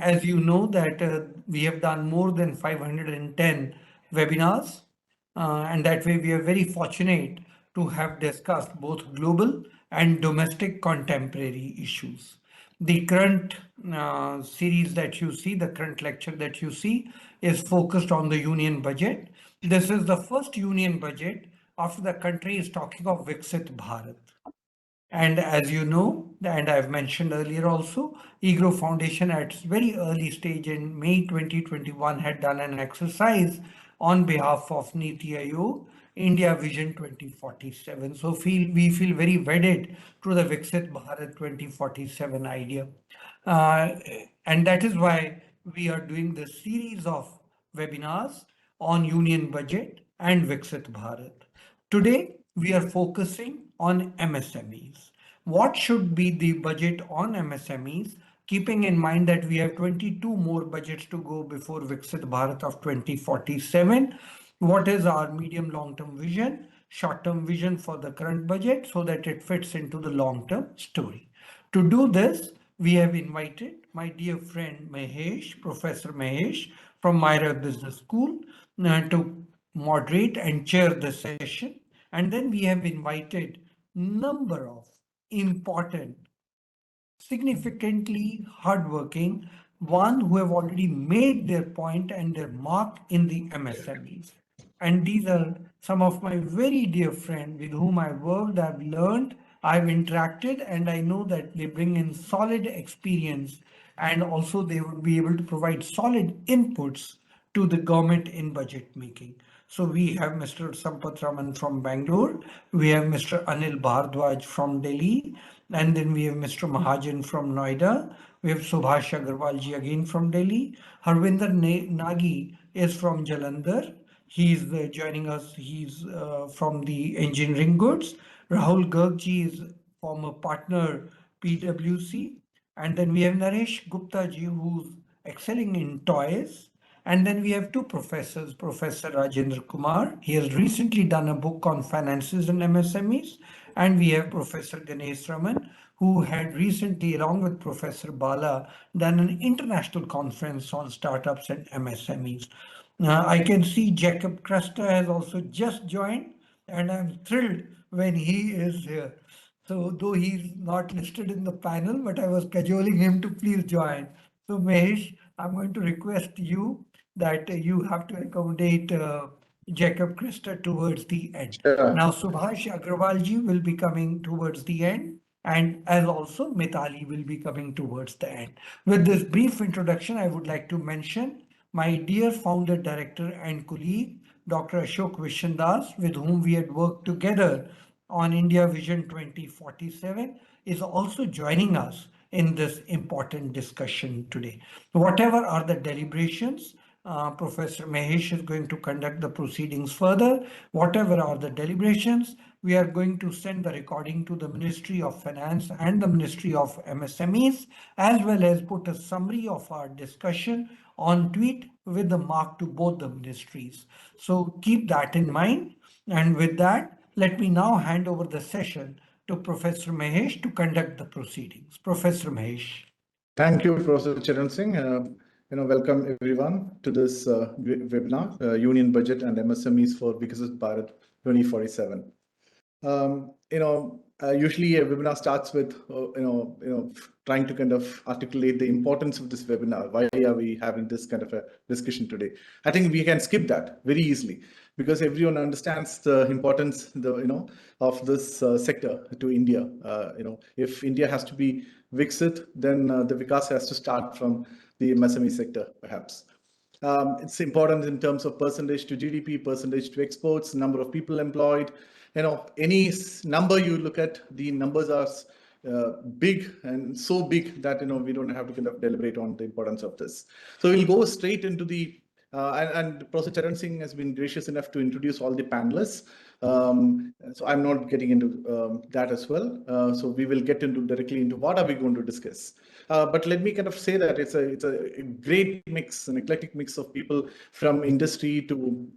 As you know that we have done more than 510 webinars, and that way we are very fortunate to have discussed both global and domestic contemporary issues. The current series that you see, the current lecture that you see, is focused on the union budget. This is the first union budget after the country is talking of Viksit Bharat. And as you know, and I've mentioned earlier also, EGROW Foundation at its very early stage in May 2021 had done an exercise on behalf of Niti Aayog, India Vision 2047. So we feel very wedded to the Viksit Bharat 2047 idea. And that is why we are doing this series of webinars on Union Budget and Viksit Bharat. Today, we are focusing on MSMEs. What should be the budget on MSMEs, keeping in mind that we have 22 more budgets to go before Viksit Bharat of 2047? What is our medium long-term vision, short-term vision for the current budget so that it fits into the long-term story? To do this, we have invited my dear friend Mahesh, Professor Mahesh from Myra Business School to moderate and chair the session. And then we have invited number of important, significantly hardworking, one who have already made their point and their mark in the MSMEs. And these are some of my very dear friends with whom I've worked, I've learned, I've interacted, and I know that they bring in solid experience and also they would be able to provide solid inputs to the government in budget making. So we have Mr. Sampathraman from Bangalore, we have Mr. Anil Bhardwaj from Delhi, and then we have Mr. Mahajan from Noida, we have Subhas Aggarwal ji again from Delhi, Harvinder Nagi is from Jalandhar, he's joining us, he's from the engineering goods, Rahul Garg ji is former partner PwC, and then we have Naresh Gupta ji who's excelling in toys. And then we have two professors, Professor Rajendra Kumar. He has recently done a book on finances and MSMEs. And we have Professor Ganesaraman, who had recently, along with Professor Bala, done an international conference on startups and MSMEs. I can see Jacob Kresta has also just joined, and I'm thrilled when he is here. So though he's not listed in the panel, but I was cajoling him to please join. So Mahesh, I'm going to request you that you have to accommodate Jacob Krista towards the end. Sure. Now, Subhash Aggarwal ji will be coming towards the end, and as also Mithali will be coming towards the end. With this brief introduction, I would like to mention my dear founder, director, and colleague, Dr. Ashok Vishandas, with whom we had worked together on India Vision 2047, is also joining us in this important discussion today. Whatever are the deliberations, Professor Mahesh is going to conduct the proceedings further. Whatever are the deliberations, we are going to send the recording to the Ministry of Finance and the Ministry of MSMEs, as well as put a summary of our discussion on tweet with the mark to both the ministries. So keep that in mind. And with that, let me now hand over the session to Professor Mahesh to conduct the proceedings. Professor Mahesh. Thank you, Professor Charan Singh. Welcome everyone to this webinar, Union Budget and MSMEs for Viksit Bharat 2047. Usually a webinar starts with, trying to kind of articulate the importance of this webinar. Why are we having this kind of a discussion today? I think we can skip that very easily because everyone understands the importance, of this sector to India. If India has to be Viksit, then the Vikas has to start from the MSME sector, perhaps. It's important in terms of percentage to GDP, percentage to exports, number of people employed. Any number you look at, the numbers are big and so big that we don't have to kind of deliberate on the importance of this. So we'll go straight into the and Professor Charan Singh has been gracious enough to introduce all the panelists. So I'm not getting into that as well. So we will get into directly into what are we going to discuss. But let me kind of say that it's a great mix, an eclectic mix of people from industry to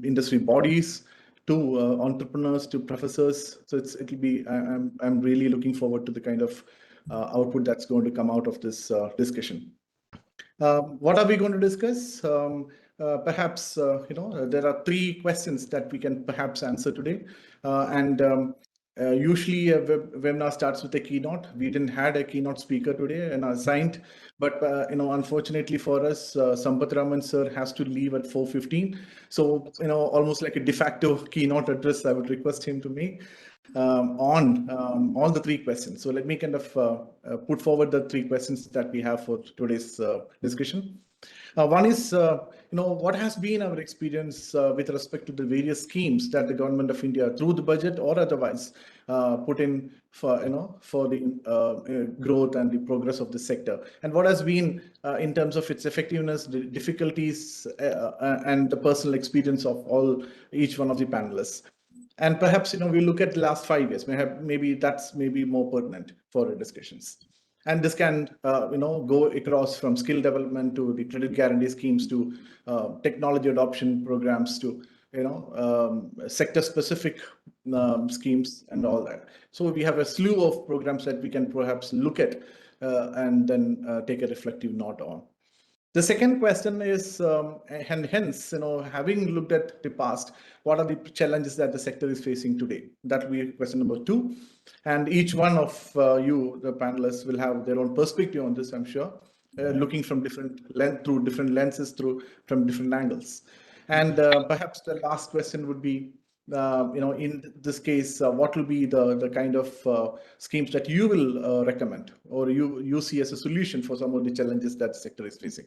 industry bodies to entrepreneurs to professors. So it'll be. I'm really looking forward to the kind of output that's going to come out of this discussion. What are we going to discuss? Perhaps there are three questions that we can perhaps answer today, usually a webinar starts with a keynote. We didn't had a keynote speaker today and assigned, but unfortunately for us, Sampathraman sir has to leave at 4:15. So almost like a de facto keynote address, I would request him to make on all the three questions. So let me kind of put forward the three questions that we have for today's discussion. One is, what has been our experience with respect to the various schemes that the government of India, through the budget or otherwise, put in for the growth and the progress of the sector, and what has been in terms of its effectiveness, the difficulties, and the personal experience of each one of the panelists. And perhaps we look at the last 5 years. Maybe that's more pertinent for our discussions. And this can go across from skill development to the credit guarantee schemes to technology adoption programs to sector specific schemes and all that. So we have a slew of programs that we can perhaps look at and then take a reflective note on. The second question is, and hence, having looked at the past, what are the challenges that the sector is facing today? That will be question number 2. And each one of you, the panelists, will have their own perspective on this, I'm sure, looking from through different lenses, from different angles. And perhaps the last question would be, in this case, what will be the kind of schemes that you will recommend or you see as a solution for some of the challenges that the sector is facing?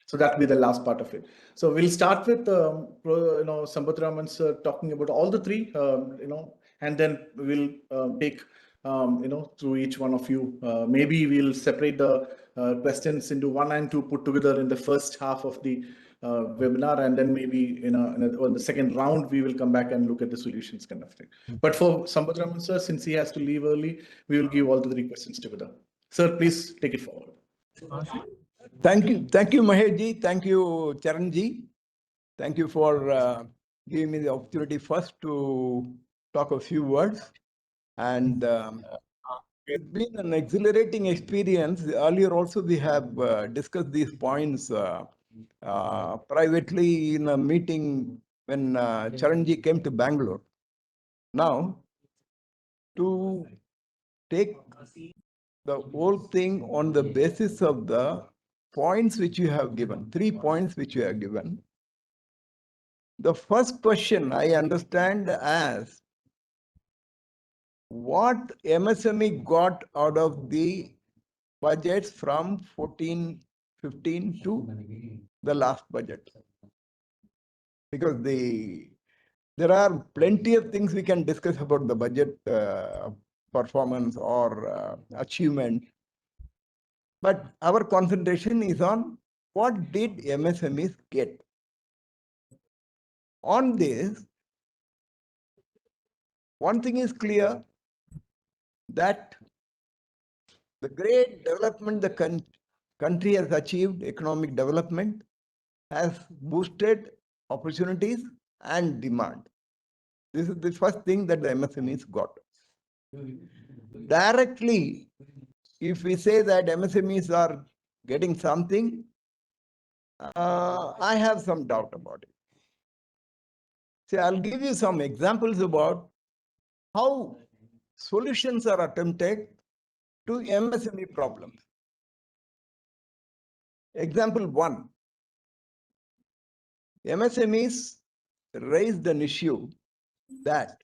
So that will be the last part of it. So we'll start with Sampathraman sir talking about all the three, and then we'll take through each one of you. Maybe we'll separate the questions into 1 and 2 put together in the first half of the webinar, and then maybe in the second round we will come back and look at the solutions kind of thing. But for Sampathraman sir, since he has to leave early, we will give all the 3 questions together. Sir, please take it forward. Thank you, Mahesh. Thank you, Charanji. Thank you for giving me the opportunity first to talk a few words. And it's been an exhilarating experience. Earlier also we have discussed these points privately in a meeting when Charanji came to Bangalore. Now, to take the whole thing on the basis of the points which you have given, 3 points which you have given. The first question I understand as what MSME got out of the budgets from 14-15 to the last budget. Because there are plenty of things we can discuss about the budget performance or achievement. But our concentration is on what did MSMEs get. On this, one thing is clear, that the great development the country has achieved, economic development, has boosted opportunities and demand. This is the first thing that the MSMEs got. Directly, if we say that MSMEs are getting something, I have some doubt about it. See, I'll give you some examples about how solutions are attempted to MSME problems. Example 1. MSMEs raised an issue that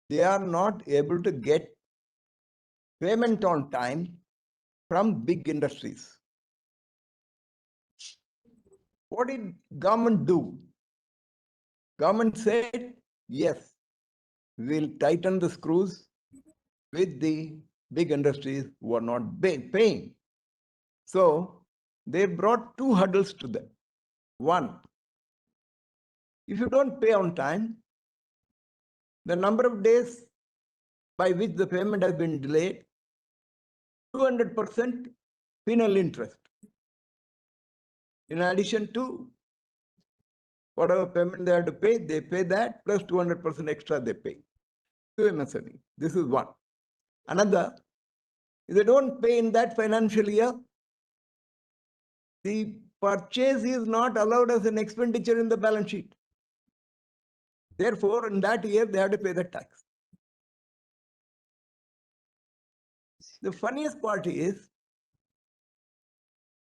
they are not able to get payment on time from big industries. What did government do? Government said, yes, we'll tighten the screws with the big industries who are not paying. So they brought 2 hurdles to them. 1, if you don't pay on time, the number of days by which the payment has been delayed, 200% penal interest. In addition to whatever payment they have to pay, they pay that plus 200% extra they pay to MSME. This is one. Another, if they don't pay in that financial year, the purchase is not allowed as an expenditure in the balance sheet. Therefore, in that year, they have to pay the tax. The funniest part is,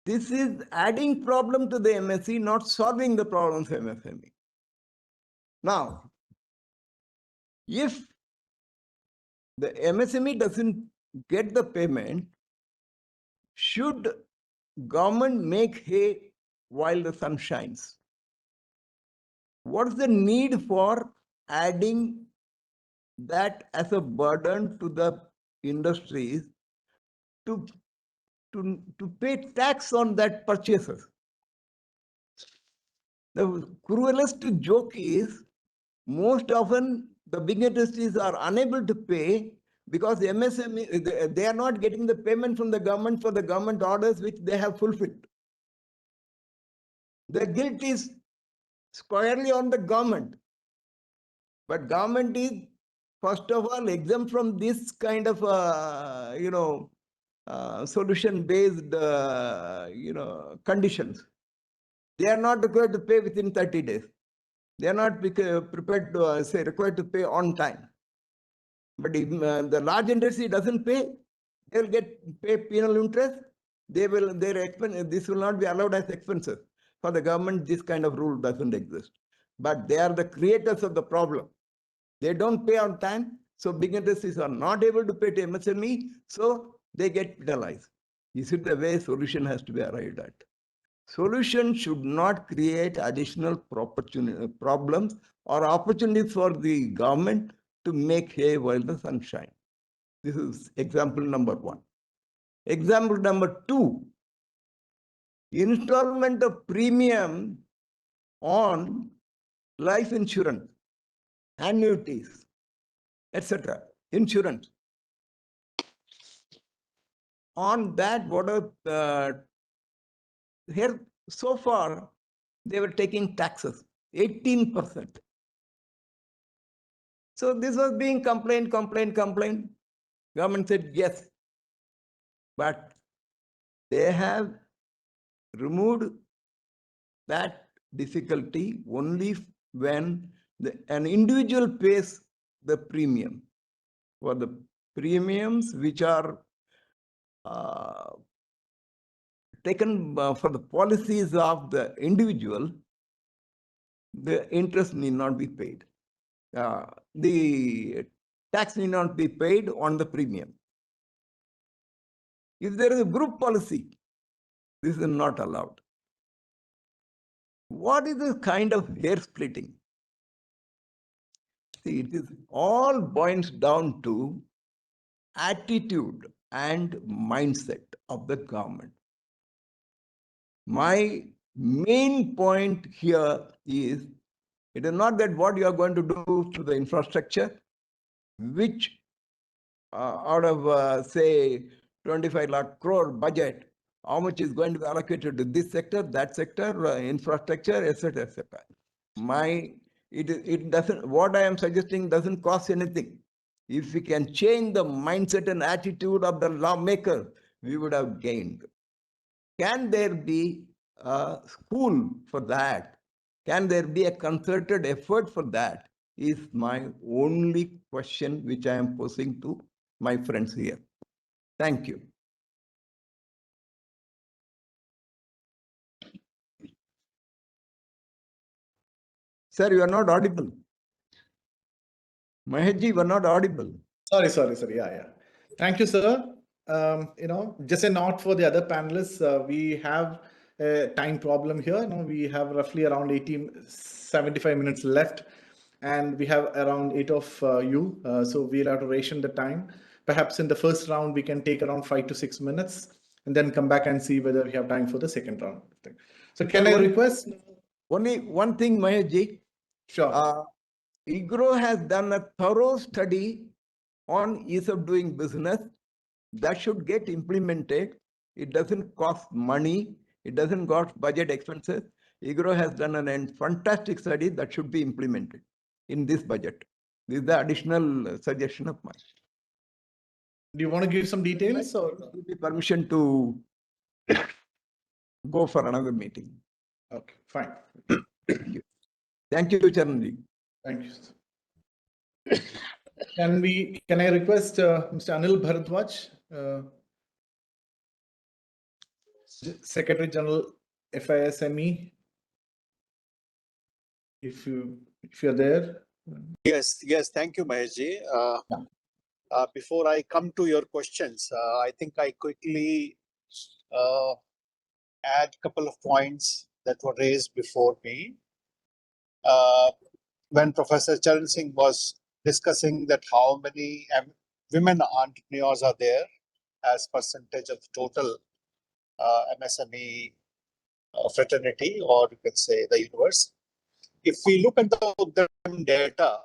this is adding problem to the MSE, not solving the problems of MSME. Now, if the MSME doesn't get the payment, should government make hay while the sun shines? What is the need for adding that as a burden to the industries to pay tax on that purchases? The cruelest joke is, most often the big industries are unable to pay because the MSME, they are not getting the payment from the government for the government orders which they have fulfilled. The guilt is squarely on the government. But government is, first of all, exempt from this kind of, solution-based, conditions. They are not required to pay within 30 days. They are not prepared to, required to pay on time. But if the large industry doesn't pay, they will pay penal interest. This will not be allowed as expenses. For the government, this kind of rule doesn't exist. But they are the creators of the problem. They don't pay on time, so big industries are not able to pay to MSME, so they get penalized. This is the way solution has to be arrived at. Solution should not create additional problems or opportunities for the government to make hay while the sun shines. This is example number one. Example number two, installment of premium on life insurance, annuities, etc. Insurance. On that, here so far, they were taking taxes, 18%. So this was being complained. Government said yes. But they have removed that difficulty only when an individual pays the premium. For the premiums which are taken for the policies of the individual, the interest need not be paid. The tax need not be paid on the premium. If there is a group policy, this is not allowed. What is this kind of hair splitting? See, it is all boils down to attitude and mindset of the government. My main point here is, it is not that what you are going to do to the infrastructure, which out of say 25 lakh crore budget, how much is going to be allocated to this sector, that sector, infrastructure, etc., etc. It doesn't. What I am suggesting doesn't cost anything. If we can change the mindset and attitude of the lawmaker, we would have gained. Can there be a school for that? Can there be a concerted effort for that? Is my only question which I am posing to my friends here. Thank you. Sir, you are not audible. Mahesh, you are not audible. Sorry. Yeah. Thank you, sir. Just a note for the other panelists, we have a time problem here. We have roughly around 75 minutes left, and we have around 8 of you. So we'll have to ration the time. Perhaps in the first round, we can take around 5 to 6 minutes and then come back and see whether we have time for the second round. So can I request? Only one thing, Mahesh. Sure. EGROW has done a thorough study on ease of doing business. That should get implemented. It doesn't cost money. It doesn't cost budget expenses. EGROW has done a fantastic study that should be implemented in this budget. This is the additional suggestion of mine. Do you want to give some details? Or give me permission to go for another meeting. Okay, fine. Thank you, Charanji. Thank you. Can I request Mr. Anil Bhardwaj, Secretary General FISME, if you're there? Yes, thank you, Maheshji. Before I come to your questions, I think I quickly add a couple of points that were raised before me. When Professor Charan Singh was discussing that how many women entrepreneurs are there as percentage of total MSME fraternity, or you can say the universe. If we look at the Uddam data,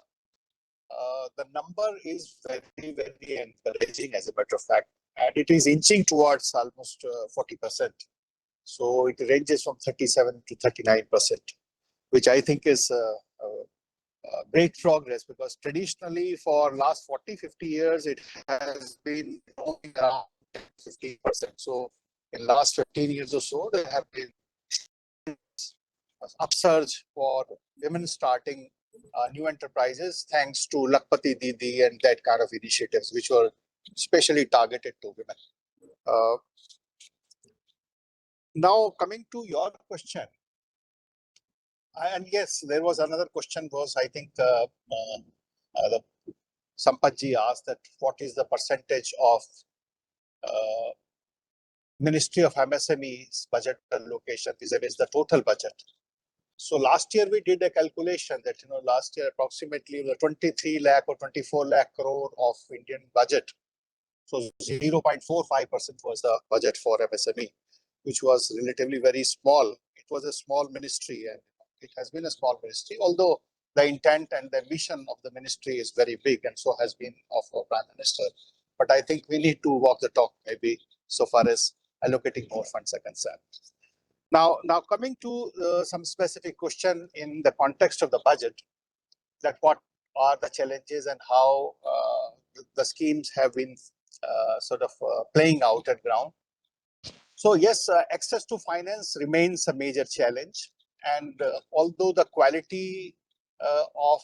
the number is very, very encouraging, as a matter of fact, and it is inching towards almost 40%. So it ranges from 37 to 39%, which I think is great progress, because traditionally for last 40-50 years, it has been only around 15%. So in last 15 years or so, there have been upsurge for women starting new enterprises, thanks to Lakpati Didi and that kind of initiatives, which were specially targeted to women. Now, coming to your question, and yes, there was another question, was I think the Sampathji asked that what is the percentage of Ministry of MSMEs budget allocation vis-a-vis the total budget. So last year we did a calculation that, last year approximately the 23 lakh or 24 lakh crore of Indian budget. So 0.45% was the budget for MSME, which was relatively very small. It was a small ministry, and it has been a small ministry, although the intent and the mission of the ministry is very big, and so has been of our Prime Minister. But I think we need to walk the talk, maybe, so far as allocating more funds are concerned. Now coming to some specific question in the context of the budget, that what are the challenges and how the schemes have been playing out at ground. So yes, access to finance remains a major challenge, and although the quality of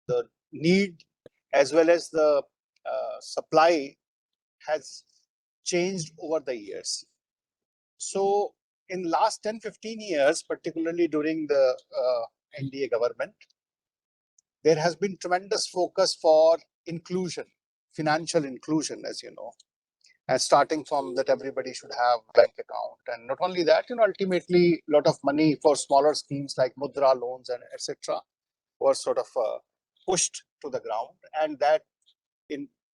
the need as well as the supply has changed over the years. So in last 10-15 years, particularly during the NDA government, there has been tremendous focus for inclusion, financial inclusion, as you know, and starting from that everybody should have bank account. And not only that, ultimately a lot of money for smaller schemes like Mudra loans and etc. were pushed to the ground, and that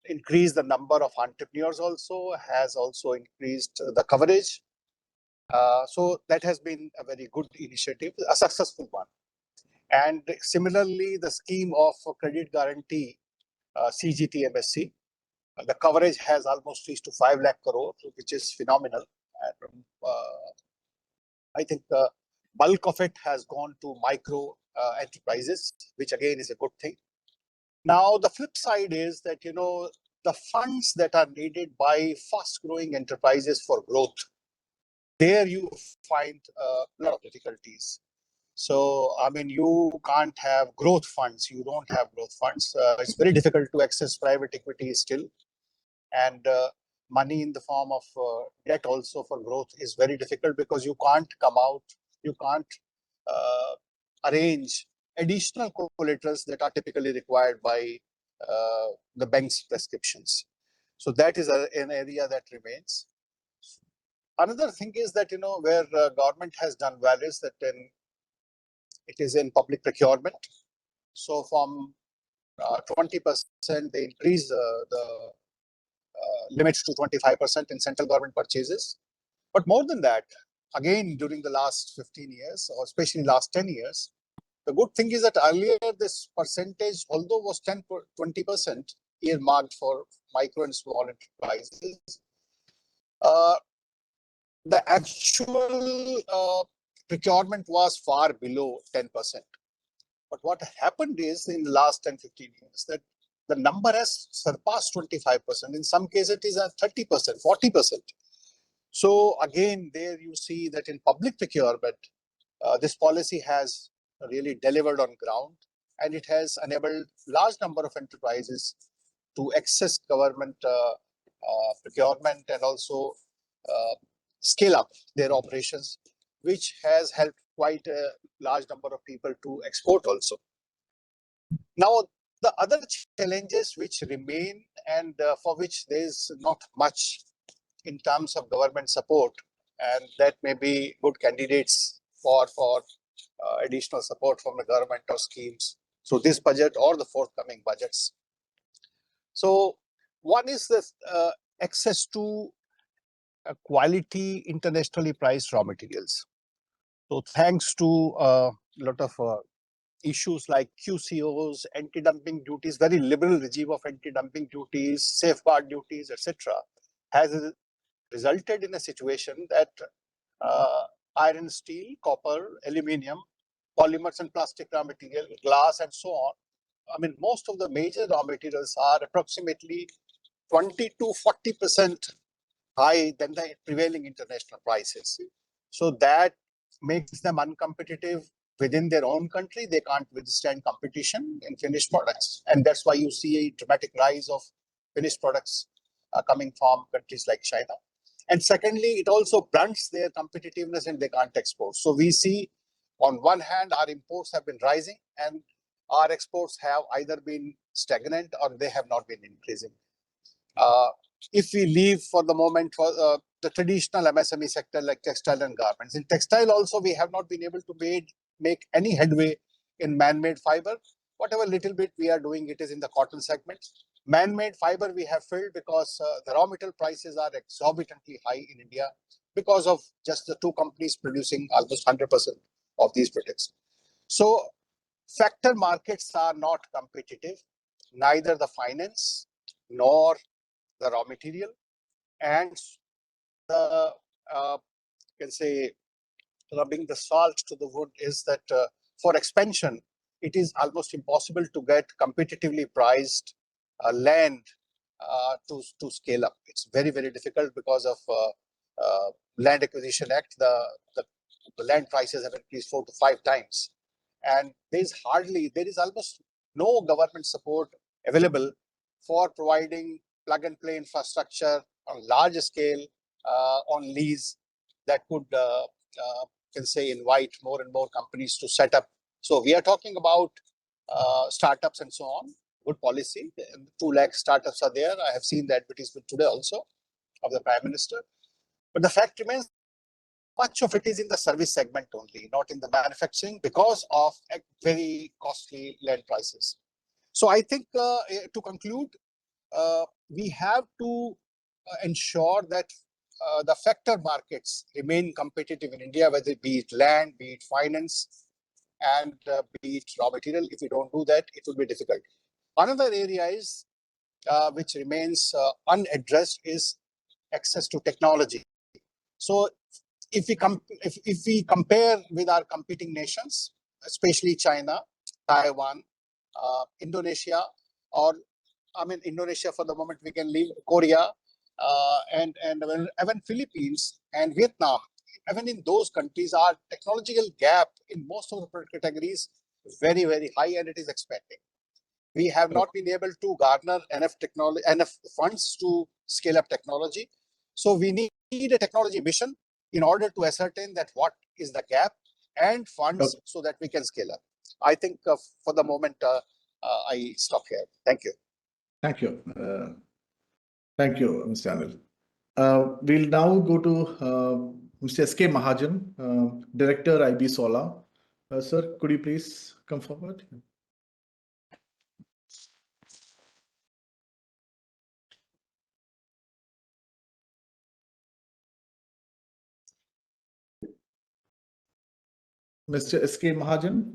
increased the number of entrepreneurs, also has also increased the coverage. So that has been a very good initiative, a successful one. And similarly, the scheme of credit guarantee, CGT MSC, the coverage has almost reached to 5 lakh crore, which is phenomenal. And I think the bulk of it has gone to micro enterprises, which again is a good thing. Now, the flip side is that, the funds that are needed by fast growing enterprises for growth, there you find a lot of difficulties. So, I mean, you can't have growth funds. You don't have growth funds. It's very difficult to access private equity still. And money in the form of debt also for growth is very difficult, because you can't come out, you can't arrange additional collaterals that are typically required by the bank's prescriptions. So that is an area that remains. Another thing is that, where government has done well is that it is in public procurement. So from 20%, they increase the limits to 25% in central government purchases. But more than that, again, during the last 15 years, or especially last 10 years, the good thing is that earlier this percentage, although was 20% earmarked for micro and small enterprises, the actual procurement was far below 10%. But what happened is, in the last 10-15 years, that the number has surpassed 25%. In some cases, it is at 30%, 40%. So again, there you see that in public procurement, this policy has really delivered on ground, and it has enabled large number of enterprises to access government procurement and also scale up their operations, which has helped quite a large number of people to export also. Now, the other challenges which remain and for which there is not much in terms of government support, and that may be good candidates for additional support from the government or schemes through this budget or the forthcoming budgets. So one is the access to quality internationally priced raw materials. So thanks to a lot of issues like QCOs, anti-dumping duties, very liberal regime of anti-dumping duties, safeguard duties, etc., has resulted in a situation that iron, steel, copper, aluminium, polymers and plastic raw material, glass and so on. I mean, most of the major raw materials are approximately 20 to 40% high than the prevailing international prices. So that makes them uncompetitive within their own country. They can't withstand competition in finished products. And that's why you see a dramatic rise of finished products coming from countries like China. And secondly, it also blunts their competitiveness and they can't export. So we see on one hand, our imports have been rising and our exports have either been stagnant or they have not been increasing. If we leave for the moment for the traditional MSME sector like textile and garments, in textile also we have not been able to make any headway in man-made fiber. Whatever little bit we are doing, it is in the cotton segment. Man-made fiber we have filled because the raw material prices are exorbitantly high in India because of just the two companies producing almost 100% of these products. So factor markets are not competitive, neither the finance nor the raw material, and the can say rubbing the salt to the wood is that for expansion, it is almost impossible to get competitively priced land to scale up. It's very, very difficult because of Land Acquisition Act. The land prices have increased 4 to 5 times. And there is almost no government support available for providing plug and play infrastructure on large scale on lease that could can say invite more and more companies to set up. So we are talking about startups and so on. Good policy. 2 lakh startups are there. I have seen the advertisement today also of the Prime Minister. But the fact remains, much of it is in the service segment only, not in the manufacturing because of very costly land prices. So I think to conclude, we have to ensure that the factor markets remain competitive in India, whether it be it land, be it finance, and be it raw material. If we don't do that, it will be difficult. Another area is which remains unaddressed is access to technology. So if we compare with our competing nations, especially China, Taiwan, Indonesia, or I mean Indonesia for the moment we can leave, Korea, and even Philippines and Vietnam, even in those countries, our technological gap in most of the product categories is very, very high, and it is expanding. We have not been able to garner enough funds to scale up technology. So we need a technology mission in order to ascertain that what is the gap and funds so that we can scale up. I think for the moment, I stop here. Thank you. Thank you. Thank you, Mr. Anil. We'll now go to Mr. S.K. Mahajan, Director, IB Solar. Sir, could you please come forward? Mr. S.K. Mahajan?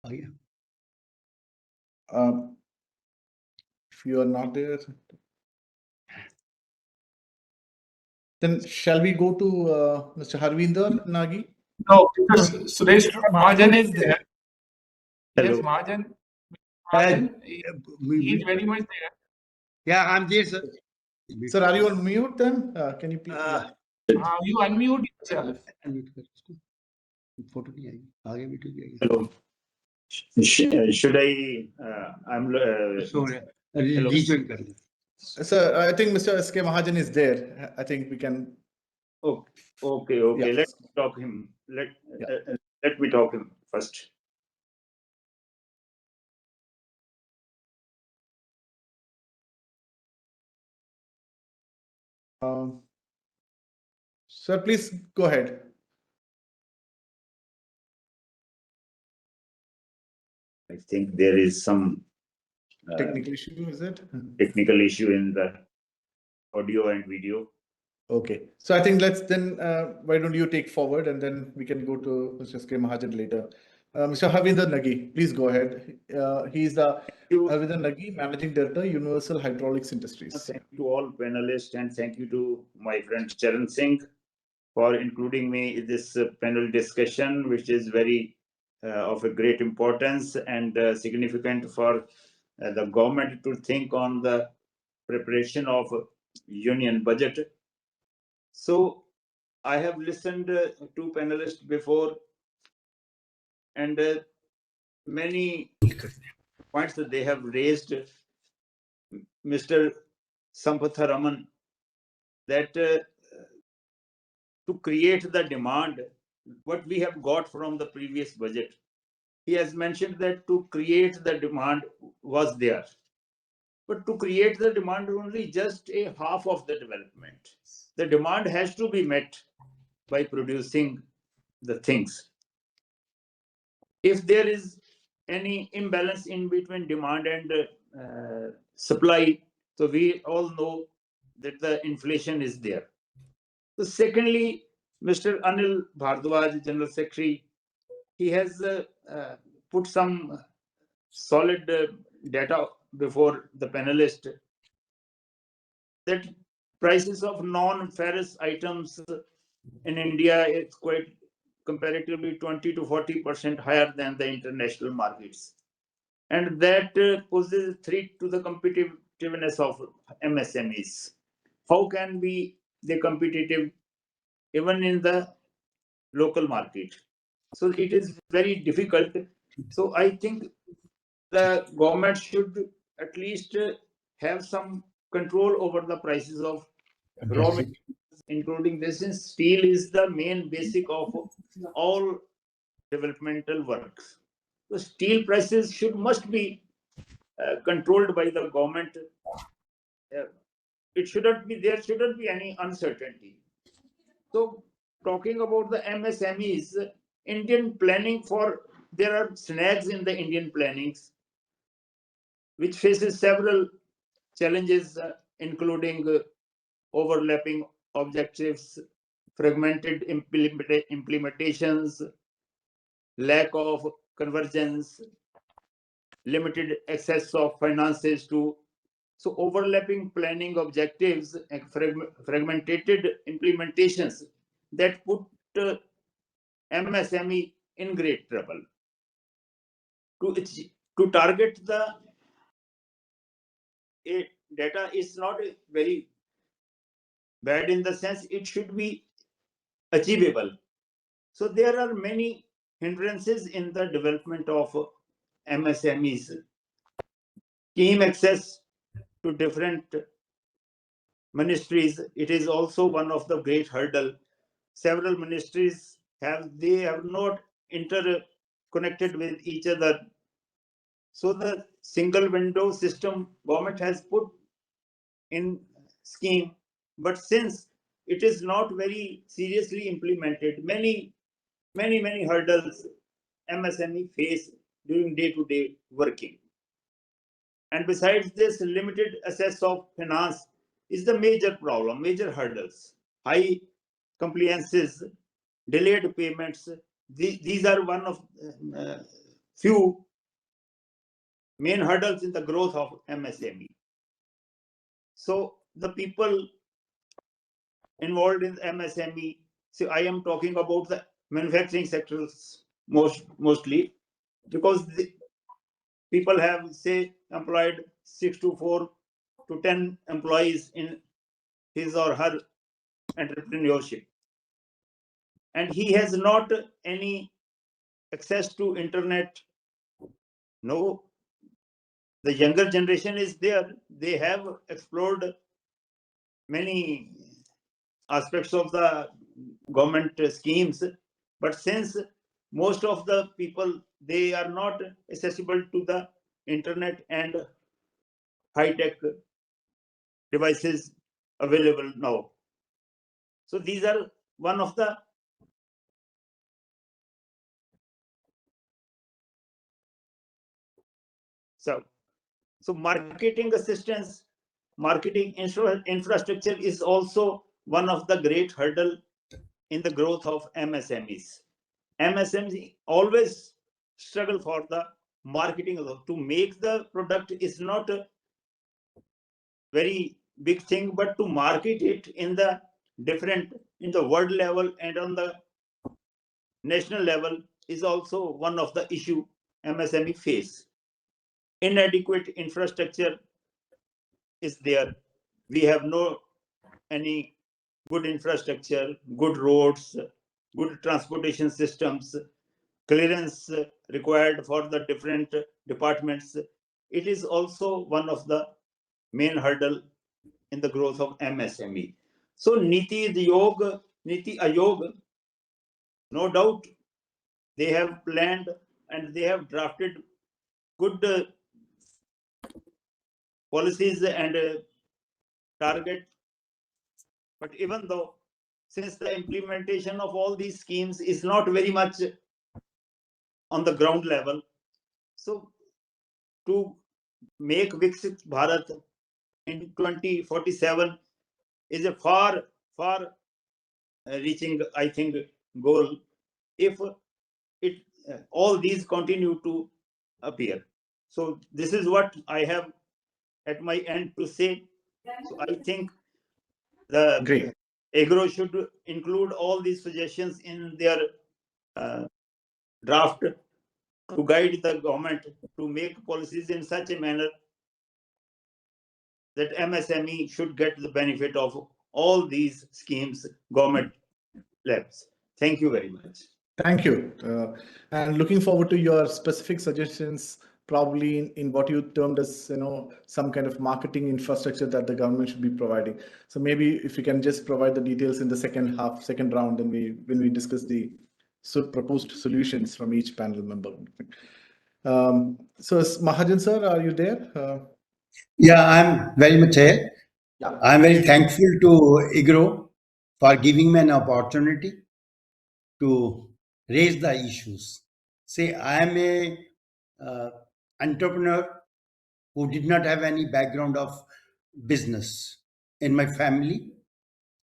Oh, yeah. If you are not there, then shall we go to Mr. Harvinder Nagi? No, Suresh Mahajan is there. Hello. Yes, Mahajan he is very much there. Yeah, I'm there, sir. Sir, are you on mute then? Can you please? Yeah. You unmute yourself. Unmute कर इसको. Photo नहीं आएगी. आगे video भी आएगी. Hello. Should I? I'm. Sorry. Hello. Rejoin कर ले. Sir, I think Mr. S.K. Mahajan is there. I think we can. Okay. Yeah. Let's talk him. Let me talk him first. Sir, please go ahead. I think there is some Technical issue, is it? technical issue in the audio and video. Okay. So I think let's then, why don't you take forward and then we can go to Mr. S.K. Mahajan later. Mr. Harvinder Nagi, please go ahead. He's the Harvinder Nagi, Managing Director, Universal Hydraulics Industries. Thank you to all panelists and thank you to my friend Charan Singh for including me in this panel discussion, which is very of a great importance and significant for the government to think on the preparation of union budget. So I have listened to panelists before and many points that they have raised. Mr. Sampathraman, that to create the demand, what we have got from the previous budget, he has mentioned that to create the demand was there. But to create the demand only just a half of the development. The demand has to be met by producing the things. If there is any imbalance in between demand and supply, so we all know that the inflation is there. So secondly, Mr. Anil Bhardwaj, General Secretary, he has put some solid data before the panelist that prices of non-ferrous items in India is quite comparatively 20 to 40% higher than the international markets. And that poses a threat to the competitiveness of MSMEs. How can be they competitive even in the local market? So it is very difficult. So I think the government should at least have some control over the prices of raw materials, including this. Since steel is the main basic of all developmental works. The steel prices must be controlled by the government. There shouldn't be any uncertainty. So talking about the MSMEs, Indian planning there are snags in the Indian plannings, which faces several challenges, including overlapping objectives, fragmented implementations, lack of convergence, limited access of finances to so overlapping planning objectives and fragmented implementations that put MSME in great trouble. To target the data is not very bad in the sense it should be achievable. So there are many hindrances in the development of MSMEs. Scheme access to different ministries, it is also one of the great hurdle. Several ministries have not interconnected with each other. So the single window system government has put in scheme, but since it is not very seriously implemented, many hurdles MSME face during day-to-day working. And besides this, limited access of finance is the major problem, major hurdles. High compliances, delayed payments, these are one of few main hurdles in the growth of MSME. So the people involved in MSME, so I am talking about the manufacturing sectors mostly, because the people have, say, employed 6 to 4 to 10 employees in his or her entrepreneurship, and he has not any access to internet. No, the younger generation is there. They have explored many aspects of the government schemes, but since most of the people, they are not accessible to the internet and high-tech devices available now. So these are one of the so marketing assistance, marketing infrastructure is also one of the great hurdle in the growth of MSMEs. MSMEs always struggle for the marketing. To make the product is not a very big thing, but to market it in the world level and on the national level is also one of the issue MSME face. Inadequate infrastructure is there. We have no any good infrastructure, good roads, good transportation systems, clearance required for the different departments. It is also one of the main hurdle in the growth of MSME. So Niti Ayog, no doubt they have planned and they have drafted good policies and target. But even though, since the implementation of all these schemes is not very much on the ground level, so to make Viksit Bharat in 2047 is a far reaching, I think, goal if it all these continue to appear. So this is what I have at my end to say. So I think the Great. EGROW should include all these suggestions in their draft to guide the government to make policies in such a manner that MSME should get the benefit of all these schemes government labs. Thank you very much. Thank you. And looking forward to your specific suggestions, probably in what you termed as, some kind of marketing infrastructure that the government should be providing. So maybe if you can just provide the details in the second round, and when we discuss the proposed solutions from each panel member. So Mahajan sir, are you there? Yeah, I'm very much here. Yeah. I'm very thankful to EGROW for giving me an opportunity to raise the issues. Say, I am a entrepreneur who did not have any background of business in my family.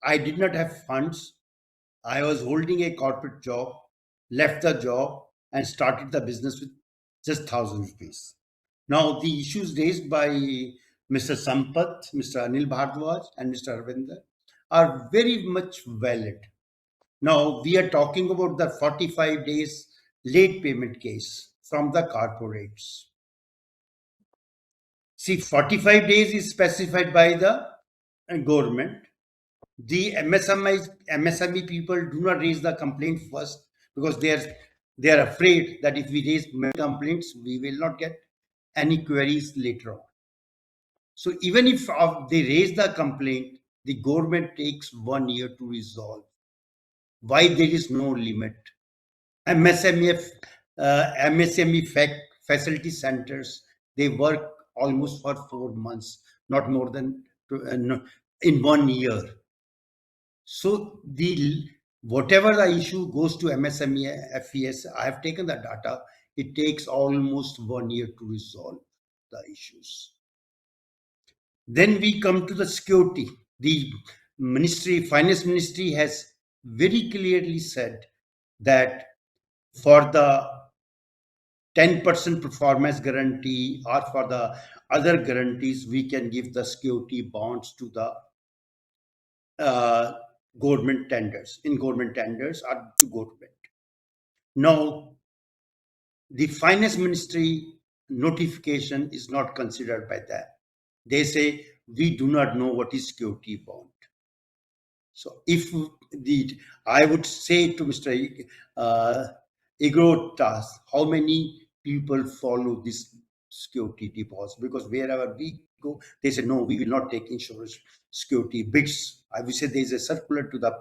I did not have funds. I was holding a corporate job, left the job, and started the business with just 1,000 rupees. Now, the issues raised by Mr. Sampath, Mr. Anil Bhardwaj, and Mr. Harvinder are very much valid. Now, we are talking about the 45 days late payment case from the corporates. See, 45 days is specified by the government. The MSME people do not raise the complaint first because they are afraid that if we raise many complaints, we will not get any queries later on. So even if they raise the complaint, the government takes 1 year to resolve. Why there is no limit? MSME facility centers, they work almost for 4 months, not more than in 1 year. So whatever the issue goes to MSME FES, I have taken the data. It takes almost 1 year to resolve the issues. Then we come to the security. The finance ministry has very clearly said that for the 10% performance guarantee or for the other guarantees, we can give the security bonds to the government tenders or to government. Now, the finance ministry notification is not considered by that. They say we do not know what is security bond. So if I would say to Mr. EGROW task, how many people follow this security deposit? Because wherever we go, they say, no, we will not take insurance security bids. I would say there is a circular to the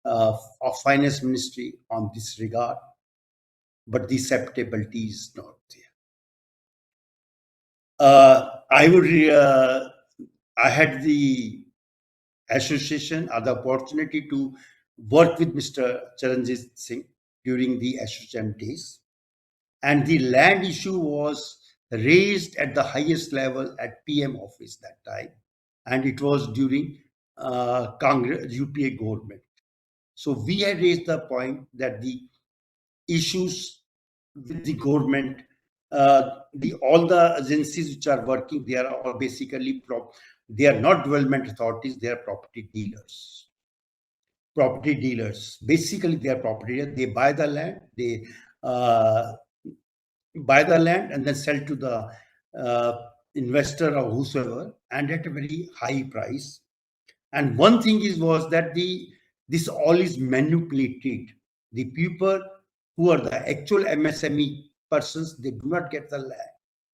of Finance Ministry on this regard, but the acceptability is not there. I had the association or the opportunity to work with Mr. Charanjit Singh during the association days. And the land issue was raised at the highest level at PM office that time. And it was during Congress, UPA government. So we had raised the point that the issues with the government, all the agencies which are working, they are all basically they are not development authorities, they are property dealers. Property dealers, basically they are property dealers. They buy the land, they buy the land and then sell to the investor or whosoever, and at a very high price. And one thing was that this all is manipulated. The people who are the actual MSME persons, they do not get the land.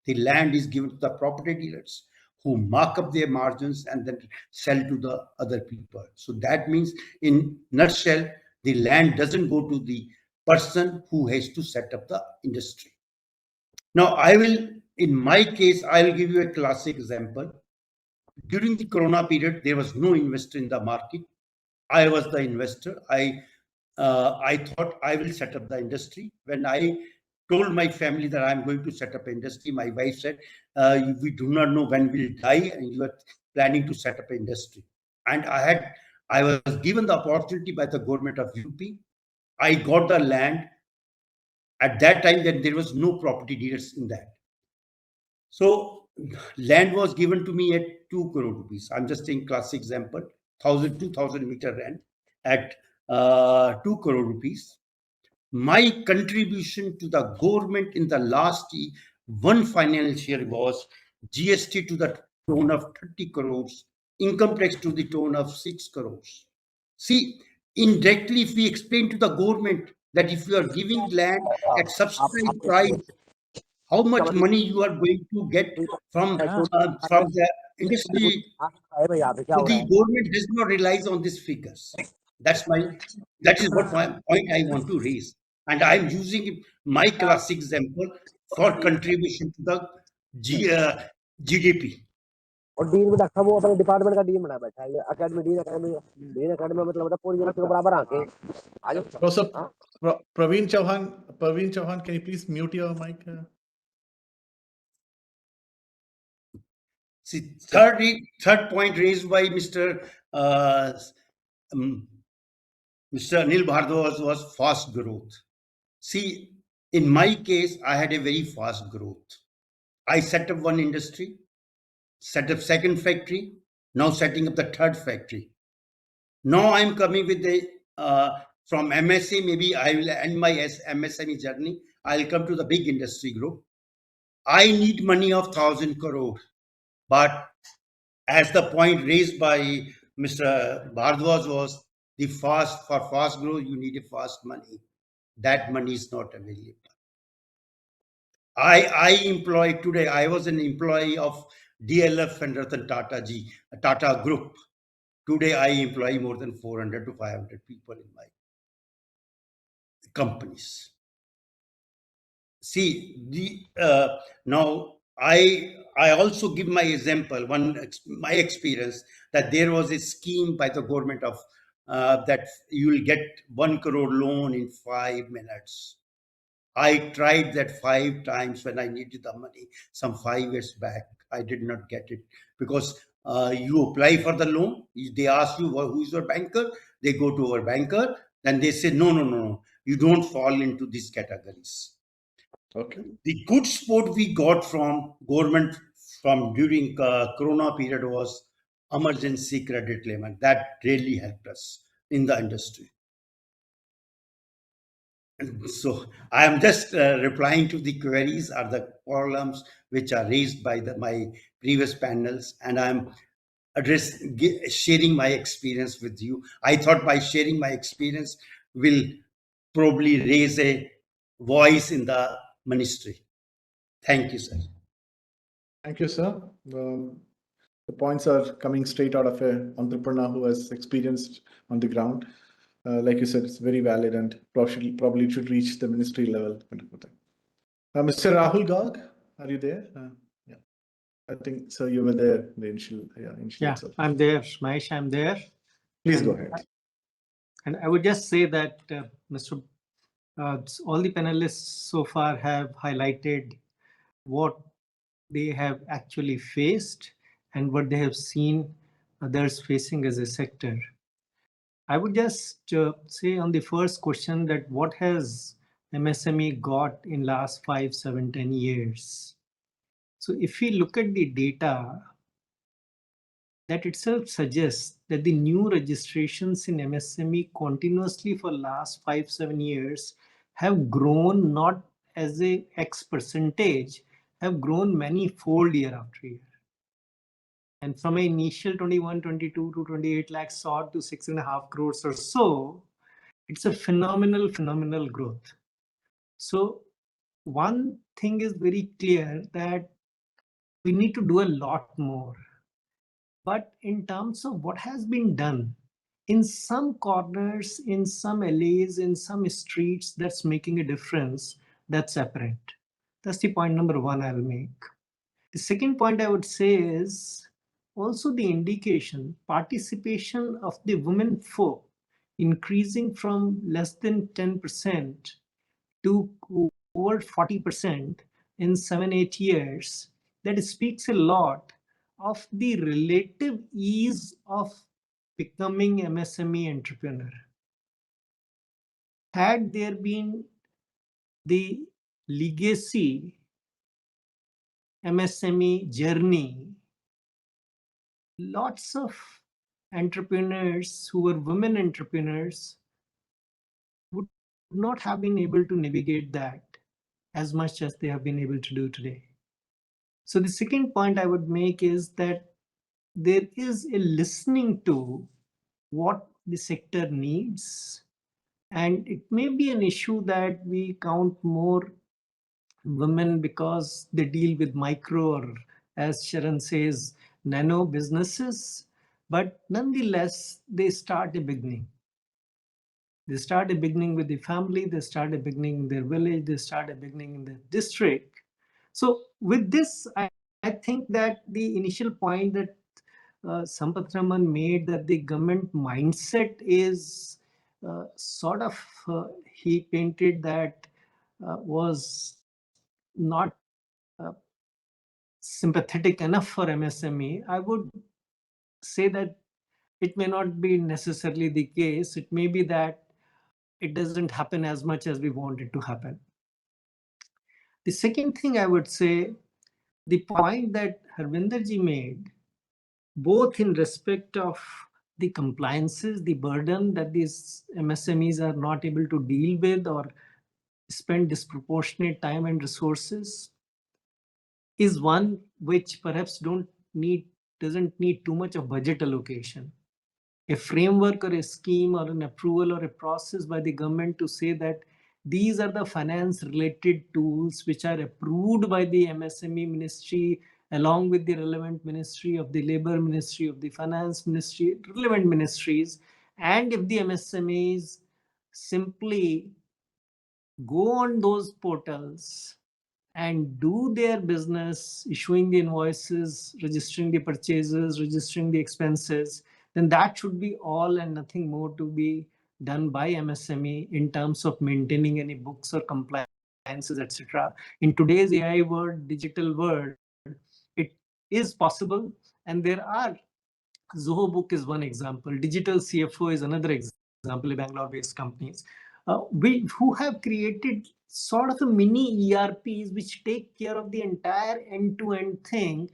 The land is given to the property dealers who mark up their margins and then sell to the other people. So that means, in nutshell, the land doesn't go to the person who has to set up the industry. Now, in my case, I will give you a classic example. During the Corona period, there was no investor in the market. I was the investor. I thought I will set up the industry. When I told my family that I'm going to set up industry, my wife said, we do not know when we'll die, and you are planning to set up industry. And I was given the opportunity by the government of UP. I got the land at that time. That there was no property dealers in that. So land was given to me at 2 crore rupees. I'm just saying classic example, 2,000 meter land at 2 crore rupees. My contribution to the government in the last one financial year was GST to the tone of 30 crores, income tax to the tone of 6 crores. See, indirectly, if we explain to the government that if you are giving land at subsidized price, how much money you are going to get from the industry. So the government does not rely on these figures. That is what my point I want to raise. And I'm using my classic example for contribution to the GDP. और dean भी रखा वो अपने department का dean बना बैठा है academy dean academy मतलब पूरी यूनिट के बराबर आके Praveen Chauhan, can you please mute your mic? See, third point raised by Mr. Anil Bhardwaj was fast growth. See, in my case, I had a very fast growth. I set up one industry, set up second factory, now setting up the third factory. Now I'm coming with from MSA, maybe I will end my MSME journey. I'll come to the big industry group. I need money of 1,000 crore. But as the point raised by Mr. Bhardwaj was, for fast growth, you need a fast money. That money is not available. I was an employee of DLF and Ratan Tata Group. Today, I employ more than 400 to 500 people in my companies. See, now I also give my example, my experience, that there was a scheme by the government of that you will get 1 crore loan in 5 minutes. I tried that 5 times when I needed the money some 5 years back. I did not get it because you apply for the loan. They ask you who is your banker. They go to our banker. Then they say, no, you don't fall into these categories. Okay. The good support we got from government from during Corona period was emergency credit limit. That really helped us in the industry. So I am just replying to the queries or the problems which are raised by my previous panels, and I'm sharing my experience with you. I thought by sharing my experience will probably raise a voice in the ministry. Thank you, sir. Thank you, sir. The points are coming straight out of an entrepreneur who has experienced on the ground. Like you said, it's very valid and probably should reach the ministry level. Mr. Rahul Garg, are you there? Yeah, I think so. You were there in the initial itself. I'm there, Mahesh. I'm there. Please go ahead. And I would just say that Mr. All the panelists so far have highlighted what they have actually faced and what they have seen others facing as a sector. I would just say on the first question that what has MSME got in last 5, 7, 10 years? So if we look at the data, that itself suggests that the new registrations in MSME continuously for last 5, 7 years have grown not as a X percentage, have grown many-fold year after year. And from an initial 21, 22 to 28 lakhs odd to 6.5 crores or so, it's a phenomenal growth. So one thing is very clear that we need to do a lot more. But in terms of what has been done, in some corners, in some alleys, in some streets, that's making a difference, that's apparent. That's the point number one I'll make. The second point I would say is also the indication, participation of the women folk increasing from less than 10% to over 40% in 7-8 years. That speaks a lot of the relative ease of becoming MSME entrepreneur. Had there been the legacy MSME journey, lots of entrepreneurs who were women entrepreneurs would not have been able to navigate that as much as they have been able to do today. So the second point I would make is that there is a listening to what the sector needs. And it may be an issue that we count more women because they deal with micro, or as Sharon says, nano businesses. But nonetheless, they start a beginning. They start a beginning with the family, they start a beginning in their village, they start a beginning in their district. So with this, I think that the initial point that Sampathraman made, that the government mindset is sort of, he painted that was not sympathetic enough for MSME. I would say that it may not be necessarily the case. It may be that it doesn't happen as much as we want it to happen. The second thing I would say, the point that Harvinder ji made, both in respect of the compliances, the burden that these MSMEs are not able to deal with or spend disproportionate time and resources, is one which perhaps doesn't need too much of budget allocation. A framework or a scheme or an approval or a process by the government to say that these are the finance related tools which are approved by the MSME ministry along with the relevant ministry of the labor ministry, of the finance ministry, relevant ministries. And if the MSMEs simply go on those portals and do their business, issuing the invoices, registering the purchases, registering the expenses, then that should be all and nothing more to be done by MSME in terms of maintaining any books or compliances, etc. In today's AI world, digital world, it is possible, and there are, Zoho Book is one example, Digital CFO is another example, Bangalore-based companies, who have created sort of a mini ERPs which take care of the entire end-to-end thing,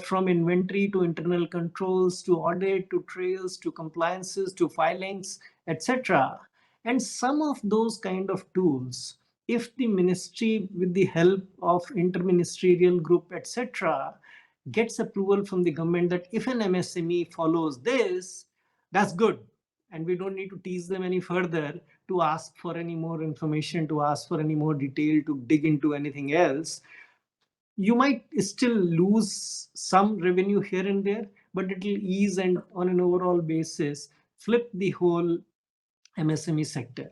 from inventory to internal controls to audit to trails to compliances to filings, etc. And some of those kind of tools, if the ministry with the help of interministerial group, etc., gets approval from the government that if an MSME follows this, that's good. And we don't need to tease them any further to ask for any more information, to ask for any more detail, to dig into anything else. You might still lose some revenue here and there, but it will ease and on an overall basis, flip the whole MSME sector.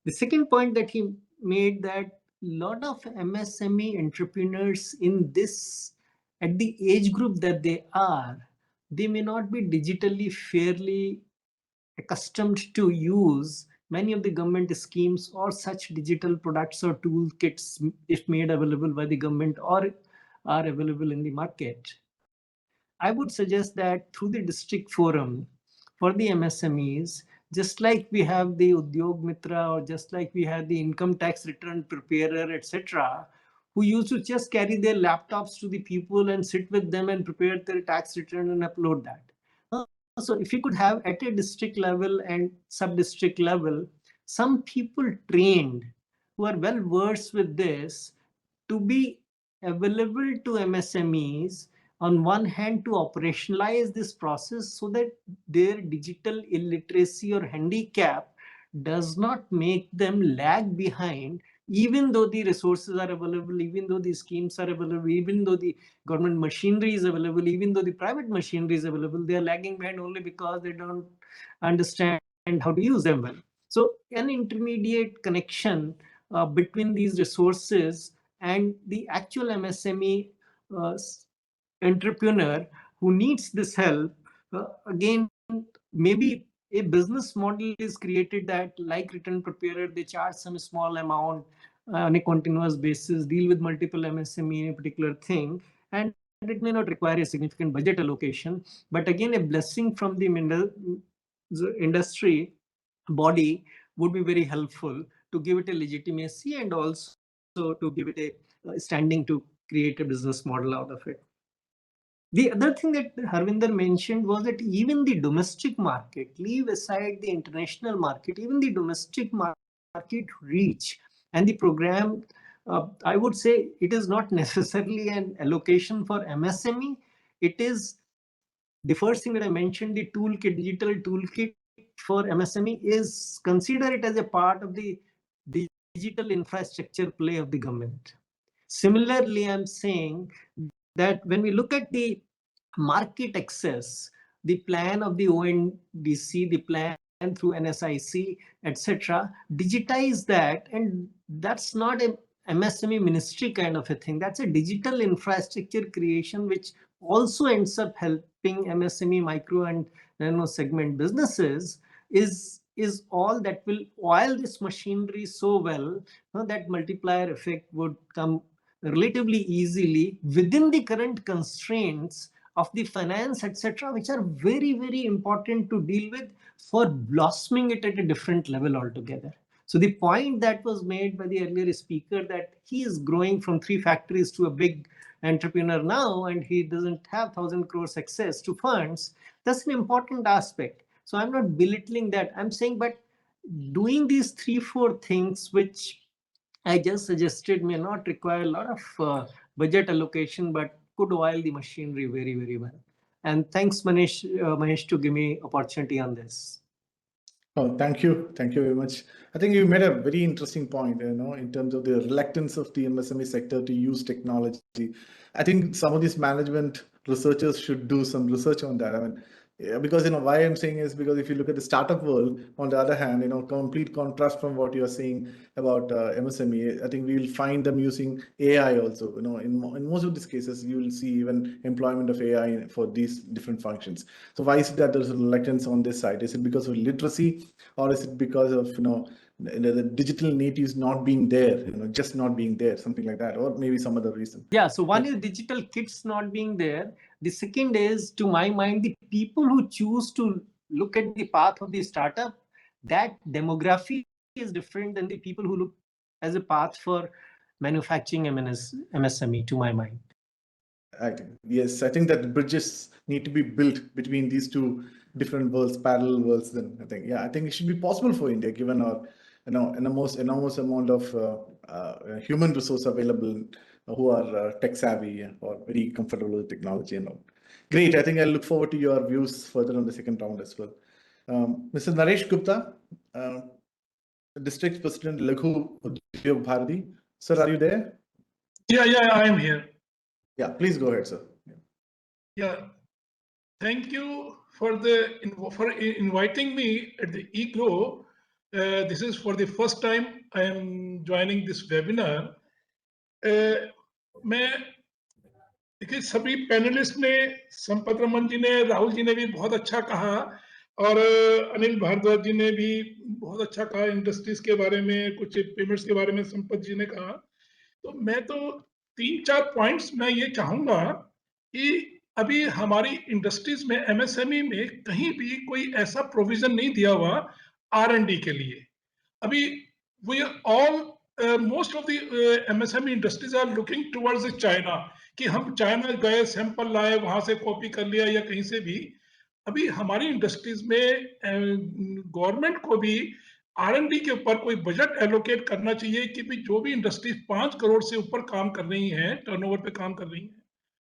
The second point that he made, that a lot of MSME entrepreneurs in this, at the age group that they are, they may not be digitally fairly accustomed to use many of the government schemes or such digital products or toolkits if made available by the government or are available in the market. I would suggest that through the district forum for the MSMEs, just like we have the Udyog Mitra or just like we have the income tax return preparer, etc., who used to just carry their laptops to the people and sit with them and prepare their tax return and upload that. So if you could have at a district level and sub-district level, some people trained who are well versed with this to be available to MSMEs, on one hand to operationalize this process so that their digital illiteracy or handicap does not make them lag behind, even though the resources are available, even though the schemes are available, even though the government machinery is available, even though the private machinery is available, they are lagging behind only because they don't understand how to use them well. So an intermediate connection between these resources and the actual MSME entrepreneur who needs this help, again, maybe a business model is created that, like return preparer, they charge some small amount on a continuous basis, deal with multiple MSME in a particular thing, and it may not require a significant budget allocation. But again, a blessing from the industry body would be very helpful to give it a legitimacy and also to give it a standing to create a business model out of it. The other thing that Harvinder mentioned was that even the domestic market, leave aside the international market, even the domestic market reach and the program, I would say it is not necessarily an allocation for MSME. It is the first thing that I mentioned, the toolkit, digital toolkit for MSME, is consider it as a part of the digital infrastructure play of the government. Similarly, I'm saying that when we look at the market access, the plan of the ONDC, the plan through NSIC, etc., digitize that, and that's not a MSME ministry kind of a thing. That's a digital infrastructure creation, which also ends up helping MSME, micro and nano segment businesses, is all that will oil this machinery so well, that multiplier effect would come relatively easily within the current constraints of the finance, etc., which are very, very important to deal with for blossoming it at a different level altogether. So the point that was made by the earlier speaker, that he is growing from 3 factories to a big entrepreneur now, and he doesn't have 1,000 crores access to funds, that's an important aspect. So I'm not belittling that. I'm saying, but doing these 3-4 things, which I just suggested, may not require a lot of budget allocation, but could oil the machinery very, very well. And thanks, Mahesh, to give me opportunity on this. Oh, thank you. Thank you very much. I think you made a very interesting point, in terms of the reluctance of the MSME sector to use technology. I think some of these management researchers should do some research on that. I mean, yeah, because why I'm saying is because if you look at the startup world, on the other hand, complete contrast from what you're saying about MSME, I think we'll find them using AI also. In most of these cases, you will see even employment of AI for these different functions. So why is it that there's a reluctance on this side? Is it because of literacy, or is it because of the digital natives not being there, just not being there, something like that, or maybe some other reason? Yeah, so one is digital kits not being there. The second is, to my mind, the people who choose to look at the path of the startup, that demography is different than the people who look as a path for manufacturing MSME, to my mind. Yes, I think that bridges need to be built between these two different worlds, parallel worlds. Then I think it should be possible for India, given our enormous amount of human resource available who are tech savvy or very comfortable with technology and all. Great. I think I'll look forward to your views further on the second round as well. Mr. Naresh Gupta, District President, Laghu Udyog Bharati. Sir, are you there? Yeah, I am here. Yeah, please go ahead, sir. Yeah, thank you for inviting me at the EGROW. This is for the first time I am joining this webinar. मैं देखिए सभी panelist ने, संपतरमन जी ने, राहुल जी ने भी बहुत अच्छा कहा और अनिल भारद्वाज जी ने भी बहुत अच्छा कहा इंडस्ट्रीज के बारे में, कुछ पेमेंट्स के बारे में संपत जी ने कहा। तो मैं तो 3-4 पॉइंट्स मैं ये चाहूंगा कि अभी हमारी इंडस्ट्रीज में एमएसएमई में कहीं भी कोई ऐसा प्रोविजन नहीं दिया हुआ R&D के लिए। अभी we all most of the MSME industries are looking towards China कि हम चाइना गए, सैंपल लाए, वहां से कॉपी कर लिया या कहीं से भी। अभी हमारी इंडस्ट्रीज में गवर्नमेंट को भी R&D के ऊपर कोई बजट एलोकेट करना चाहिए कि भी जो भी इंडस्ट्रीज 5 करोड़ से ऊपर काम कर रही हैं, टर्नओवर पे काम कर रही हैं,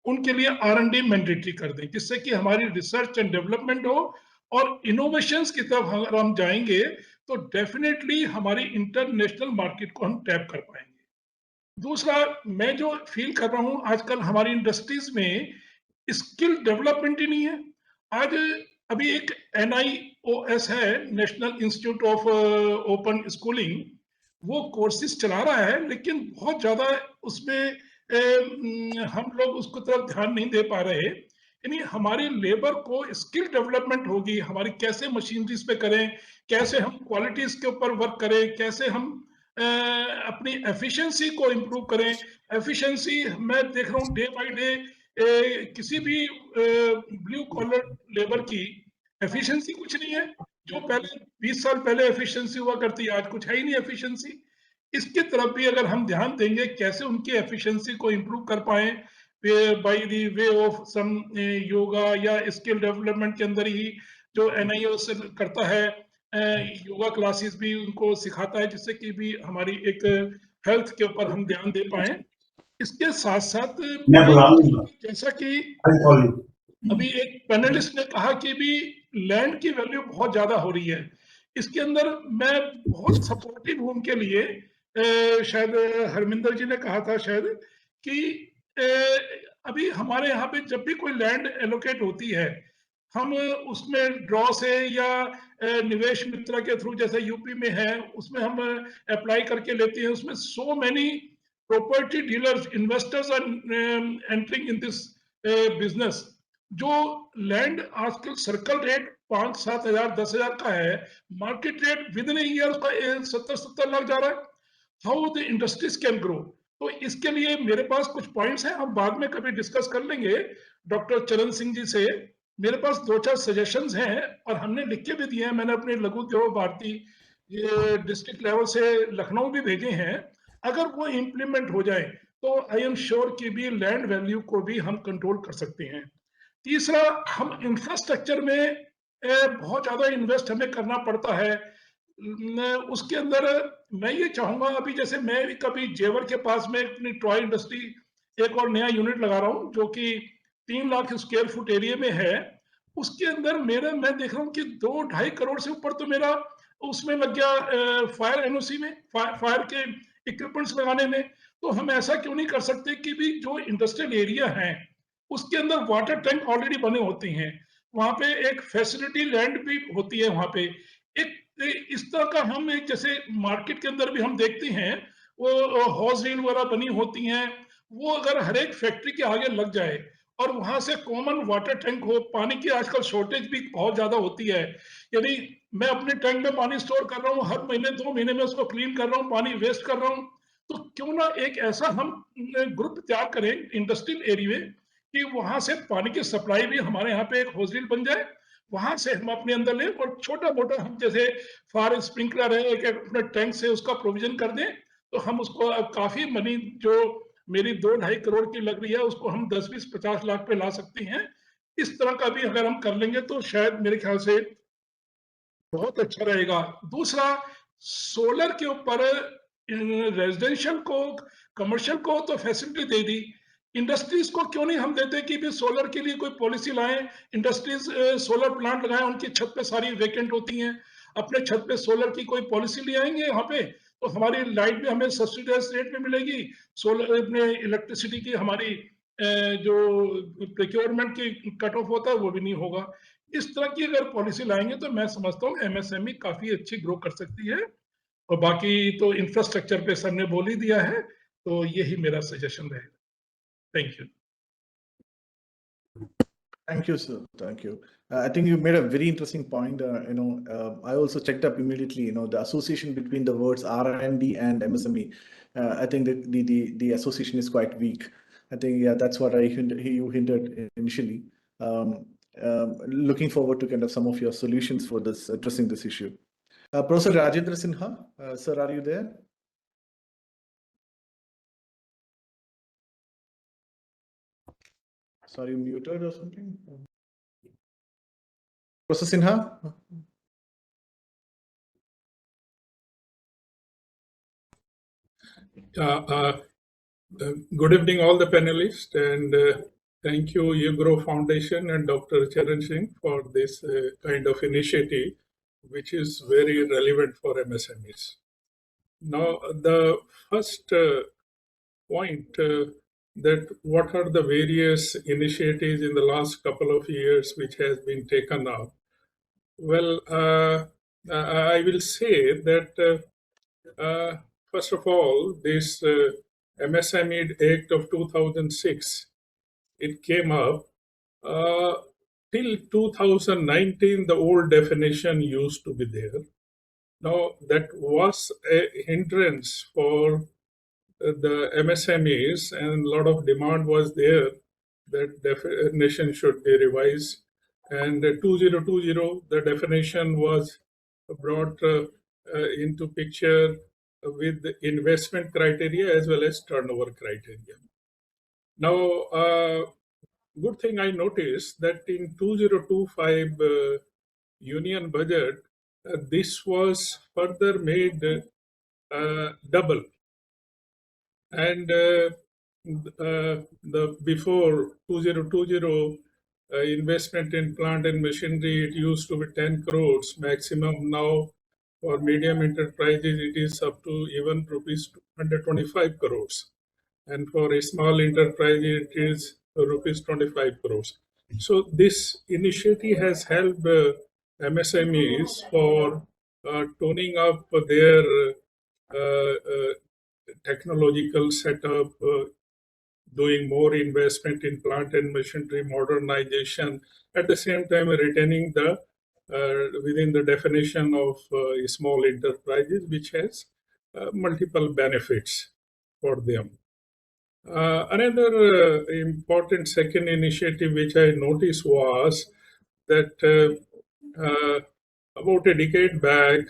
उनके लिए R&D मैंडेटरी कर दें, जिससे कि हमारी रिसर्च एंड डेवलपमेंट हो और इनोवेशंस की तरफ अगर हम जाएंगे तो डेफिनेटली हमारी इंटरनेशनल मार्केट को हम टैप कर पाएंगे। दूसरा, मैं जो फील कर रहा हूं आजकल हमारी इंडस्ट्रीज में स्किल डेवलपमेंट ही नहीं है। आज अभी एक NIOS है, national institute of open schooling, वो कोर्सेज चला रहा है लेकिन बहुत ज्यादा उसमें हम लोग उसको तरफ ध्यान नहीं दे पा रहे। यानी हमारी लेबर को स्किल डेवलपमेंट होगी, हमारी कैसे मशीनरीज पे करें, कैसे हम क्वालिटीज के ऊपर वर्क करें, कैसे हम अपनी एफिशिएंसी को इम्प्रूव करें। एफिशिएंसी मैं देख रहा हूँ डे बाय डे किसी भी ब्लू कॉलर लेबर की एफिशिएंसी कुछ नहीं है। जो पहले 20 साल पहले एफिशिएंसी हुआ करती है, आज कुछ है ही नहीं एफिशिएंसी। इसकी तरफ भी अगर हम ध्यान देंगे कैसे उनकी एफिशिएंसी को इम्प्रूव कर पाए by the way of some yoga या स्किल डेवलपमेंट के अंदर ही जो NIOS करता है, योगा क्लासेस भी उनको सिखाता है, जिससे कि भी हमारी एक हेल्थ के ऊपर हम ध्यान दे पाए। इसके साथ साथ जैसा कि अभी एक पैनलिस्ट ने कहा कि भी लैंड की वैल्यू बहुत ज्यादा हो रही है, इसके अंदर मैं बहुत सपोर्टिव हूं उनके लिए। शायद हरमिंदर जी ने कहा था शायद कि अभी हमारे यहाँ पे जब भी कोई लैंड एलोकेट होती है, हम उसमें ड्रॉ से या निवेश मित्र के थ्रू जैसे यूपी में है उसमें हम अप्लाई करके लेते हैं। उसमें so many property dealers, investors are entering in this business. जो लैंड आजकल सर्कल रेट 5-7 हजार 10 हजार का है, market rate within year उसका 70-70 लाख जा रहा है। How the industries can grow. तो इसके लिए मेरे पास कुछ पॉइंट्स हैं, हम बाद में कभी डिस्कस कर लेंगे डॉक्टर चरण सिंह जी से। मेरे पास 2-4 सजेशंस हैं और हमने लिख के भी दिए हैं। मैंने अपने लघु उद्योग भारती डिस्ट्रिक्ट लेवल से लखनऊ भी भेजे हैं। अगर वो इम्प्लीमेंट हो जाए तो आई एम श्योर कि भी लैंड वैल्यू को भी हम कंट्रोल कर सकते हैं। तीसरा, हम इंफ्रास्ट्रक्चर में बहुत ज्यादा इन्वेस्ट हमें करना पड़ता है। उसके अंदर मैं ये चाहूंगा, अभी जैसे मैं भी कभी जेवर के पास में अपनी टॉय इंडस्ट्री एक और नया यूनिट लगा रहा हूँ जो कि 3 लाख स्क्वायर फुट एरिया में है। उसके अंदर मैं देख रहा हूँ कि 2-2.5 करोड़ से ऊपर तो मेरा उसमें लग गया फायर NOC में, फायर के इक्विपमेंट्स लगाने में। तो हम ऐसा क्यों नहीं कर सकते कि भी जो इंडस्ट्रियल एरिया है उसके अंदर वाटर टैंक ऑलरेडी बने होते हैं, वहां पे एक फैसिलिटी लैंड भी होती है, वहां पे एक इस तरह का हम एक जैसे मार्केट के अंदर भी हम देखते हैं वो हॉर्स रील वगैरह बनी होती हैं, वो अगर हर एक फैक्ट्री के आगे लग जाए और वहां से कॉमन वाटर टैंक हो। पानी की आजकल शॉर्टेज भी बहुत ज्यादा होती है, यदि मैं अपने टैंक में पानी स्टोर कर रहा हूँ, हर महीने 2 महीने में उसको क्लीन कर रहा हूँ, पानी वेस्ट कर रहा हूँ, तो क्यों ना एक ऐसा हम ग्रुप तैयार करें इंडस्ट्रियल एरिया में कि वहां से पानी की सप्लाई भी हमारे यहाँ पे एक होजरील बन जाए, वहां से हम अपने अंदर लें और छोटा मोटा हम जैसे फायर स्प्रिंकलर है एक अपने टैंक से उसका प्रोविजन कर दें, तो हम उसको काफी मनी जो मेरी 2-2.5 करोड़ की लग रही है उसको हम 10-20-50 लाख पे ला सकते हैं। इस तरह का भी अगर हम कर लेंगे तो शायद मेरे ख्याल से बहुत अच्छा रहेगा। दूसरा, सोलर के ऊपर रेजिडेंशियल को, कमर्शियल को तो फैसिलिटी दे दी, इंडस्ट्रीज को क्यों नहीं हम देते कि भी सोलर के लिए कोई पॉलिसी लाएं, इंडस्ट्रीज सोलर प्लांट लगाएं, उनकी छत पे सारी वेकेंट होती हैं, अपने छत पे सोलर की कोई पॉलिसी ले आएंगे यहाँ पे, तो हमारी लाइट भी हमें सब्सिडाइज रेट में मिलेगी, सोलर अपने इलेक्ट्रिसिटी की हमारी जो प्रोक्योरमेंट की कट ऑफ होता है वो भी नहीं होगा। इस तरह की अगर पॉलिसी लाएंगे तो मैं समझता हूँ एमएसएमई काफी अच्छी ग्रो कर सकती है, और बाकी तो इंफ्रास्ट्रक्चर पे सर ने बोल ही दिया है, तो यही मेरा सजेशन रहेगा। Thank you. Thank you, sir. Thank you. I think you made a very interesting point. I also checked up immediately. The association between the words R&D and MSME. I think that the association is quite weak. I think that's what you hinted initially. Looking forward to kind of some of your solutions for this addressing this issue. Professor Rajendra Sinha, sir, are you there? Sorry, muted or something? Professor Sinha? Good evening, all the panelists, and thank you, EGROW Foundation and Dr. Charan Singh for this kind of initiative, which is very relevant for MSMEs. Now, the first point that what are the various initiatives in the last couple of years which has been taken up? Well, I will say that first of all, this MSME Act of 2006, it came up. Till 2019, the old definition used to be there. Now, that was a hindrance for the MSMEs, and a lot of demand was there that definition should be revised. And 2020, the definition was brought into picture with the investment criteria as well as turnover criteria. Now, good thing I noticed that in 2025 union budget, this was further made double. And the before 2020 investment in plant and machinery, it used to be 10 crores maximum. Now for medium enterprises, it is up to even rupees 125 crores. And for a small enterprise, it is rupees 25 crores. So this initiative has helped MSMEs for toning up their technological setup, doing more investment in plant and machinery modernization, at the same time retaining the within the definition of small enterprises, which has multiple benefits for them. Another important second initiative which I noticed was that about a decade back,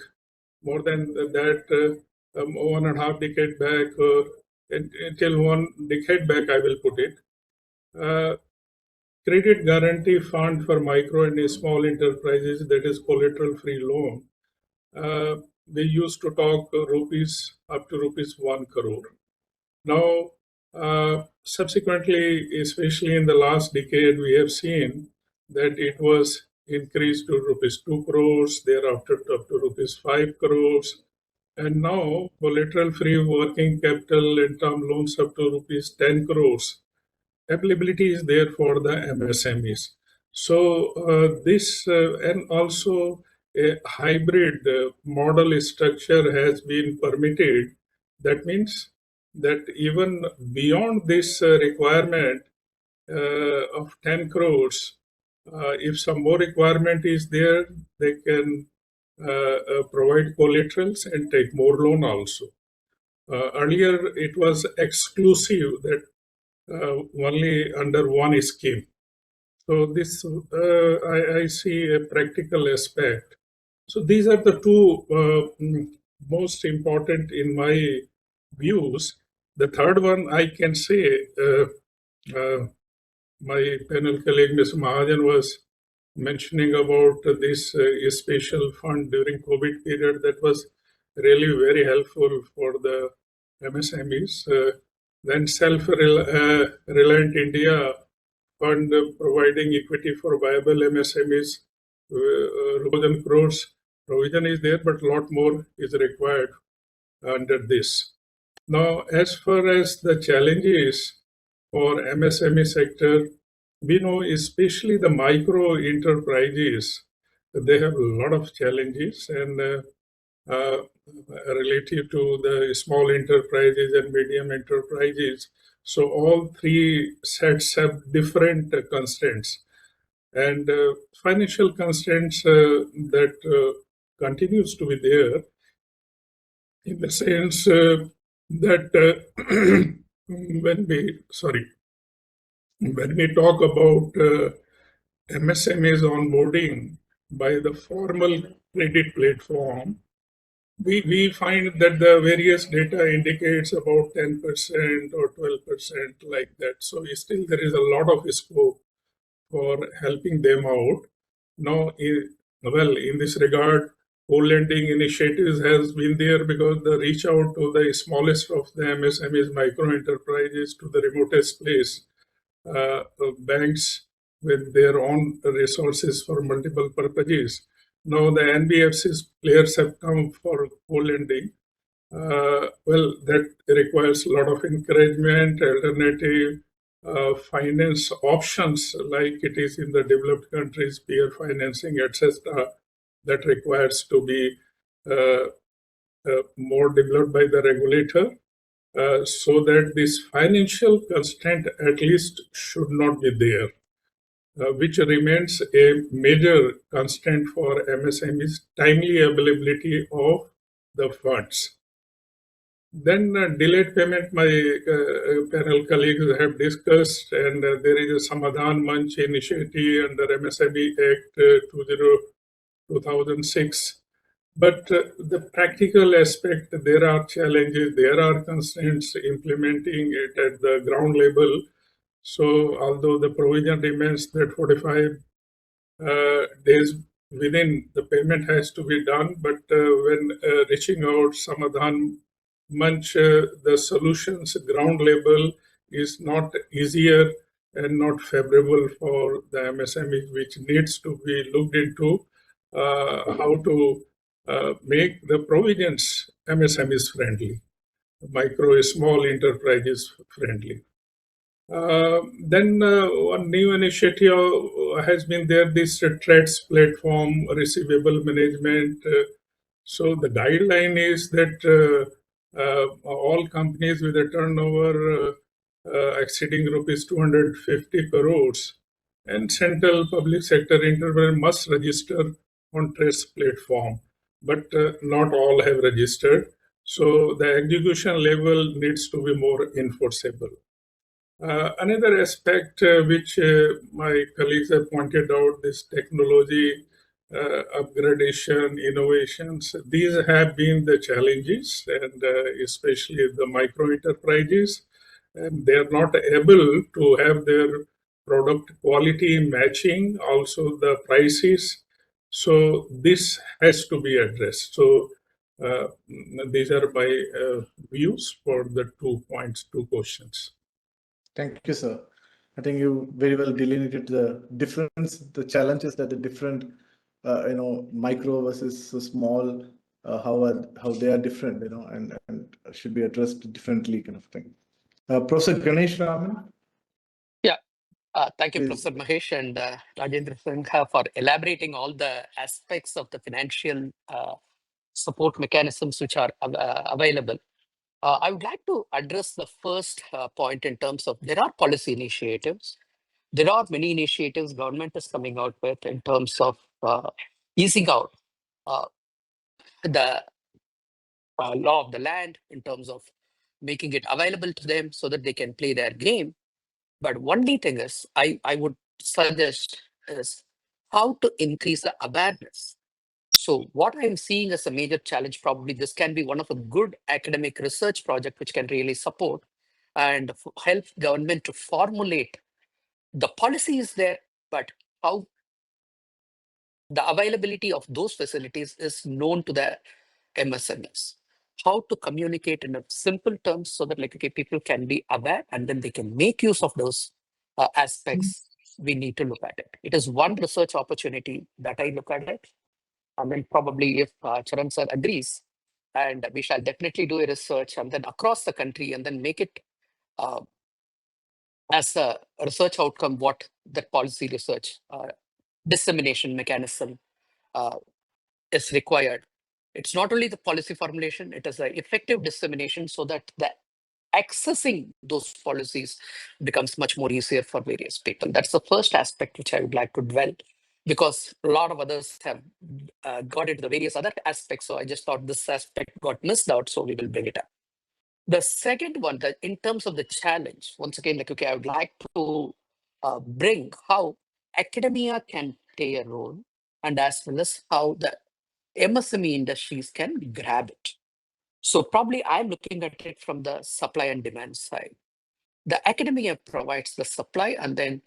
more than that, 1.5 decade back, until 1 decade back, I will put it, credit guarantee fund for micro and small enterprises, that is collateral free loan. They used to talk rupees up to rupees 1 crore. Now, subsequently, especially in the last decade, we have seen that it was increased to rupees 2 crores, thereafter up to rupees 5 crores. And now, collateral free working capital and term loans up to rupees 10 crores. Availability is there for the MSMEs. So this and also a hybrid model structure has been permitted. That means that even beyond this requirement of 10 crores, if some more requirement is there, they can provide collaterals and take more loan also. Earlier, it was exclusive that only under one scheme. So this, I see a practical aspect. So these are the two most important in my views. The third one, I can say, my panel colleague, Mr. Mahajan, was mentioning about this special fund during COVID period that was really very helpful for the MSMEs. Then Self-Reliant India Fund providing equity for viable MSMEs, 1,000 crores. Provision is there, but a lot more is required under this. Now, as far as the challenges for MSME sector, we know especially the micro enterprises, they have a lot of challenges and relative to the small enterprises and medium enterprises. So all three sets have different constraints. And financial constraints that continues to be there in the sense that when we talk about MSMEs onboarding by the formal credit platform, we find that the various data indicates about 10% or 12% like that. So still there is a lot of scope for helping them out. Now, in this regard, co-lending initiatives has been there because the reach out to the smallest of the MSMEs, micro enterprises, to the remotest place. Banks with their own resources for multiple purposes. Now the NBFCs players have come for co-lending. That requires a lot of encouragement, alternative finance options like it is in the developed countries, peer financing, etc. That requires to be more developed by the regulator. So that this financial constraint at least should not be there, which remains a major constraint for MSMEs, timely availability of the funds. Then delayed payment, my panel colleagues have discussed, and there is a Samadhan Manch initiative under MSME Act 2006. But the practical aspect, there are challenges, there are constraints implementing it at the ground level. So although the provision remains that 45 days within the payment has to be done, but when reaching out Samadhan Manch, the solutions ground level is not easier and not favorable for the MSME, which needs to be looked into how to make the provisions MSMEs friendly, micro small enterprises friendly. Then one new initiative has been there, this TREADS platform, receivable management. So the guideline is that all companies with a turnover exceeding rupees 250 crores and central public sector enterprise must register on TREADS platform, but not all have registered. So the execution level needs to be more enforceable. Another aspect which my colleagues have pointed out, this technology upgradation, innovations, these have been the challenges, and especially the micro enterprises, and they are not able to have their product quality matching, also the prices. So this has to be addressed. So these are my views for the 2 points, 2 questions. Thank you, sir. I think you very well delineated the difference, the challenges that the different, micro versus small, how they are different, and should be addressed differently, kind of thing. Professor Ganesaraman. Yeah, thank you, Please. Professor Mahesh and Rajendra Sinha for elaborating all the aspects of the financial support mechanisms which are available. I would like to address the first point in terms of there are policy initiatives. There are many initiatives government is coming out with in terms of easing out the law of the land, in terms of making it available to them so that they can play their game. But only thing is, I would suggest is how to increase the awareness. So what I'm seeing as a major challenge, probably this can be one of a good academic research project which can really support and help government to formulate the policy is there, but how the availability of those facilities is known to the MSMEs. How to communicate in a simple terms so that like, okay, people can be aware and then they can make use of those aspects. We need to look at it. It is one research opportunity that I look at it. And then probably if Charan sir agrees, and we shall definitely do a research and then across the country and then make it as a research outcome, what that policy research dissemination mechanism is required. It's not only the policy formulation, it is an effective dissemination so that the accessing those policies becomes much more easier for various people. That's the first aspect which I would like to dwell, because a lot of others have got into the various other aspects. So I just thought this aspect got missed out, so we will bring it up. The second one, that in terms of the challenge, once again, like, okay, I would like to bring how academia can play a role, and as well as how the MSME industries can grab it. So probably I'm looking at it from the supply and demand side. The academia provides the supply, and then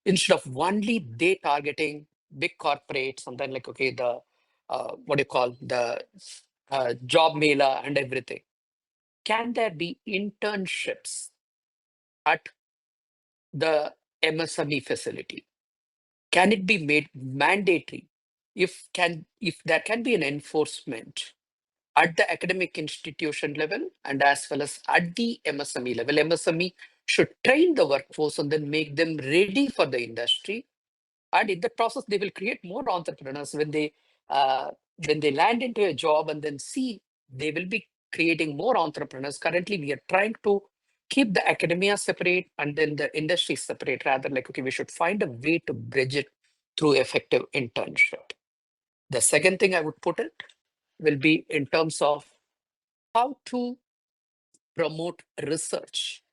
instead of only they targeting big corporates and then like, okay, the what do you call the job mailer and everything, can there be internships at the MSME facility? Can it be made mandatory? If there can be an enforcement at the academic institution level and as well as at the MSME level. MSME should train the workforce and then make them ready for the industry. And in the process, they will create more entrepreneurs when they land into a job and then see they will be creating more entrepreneurs. Currently, we are trying to keep the academia separate and then the industry separate. Rather, like, okay, we should find a way to bridge it through effective internship. The second thing I would put it will be in terms of how to promote research,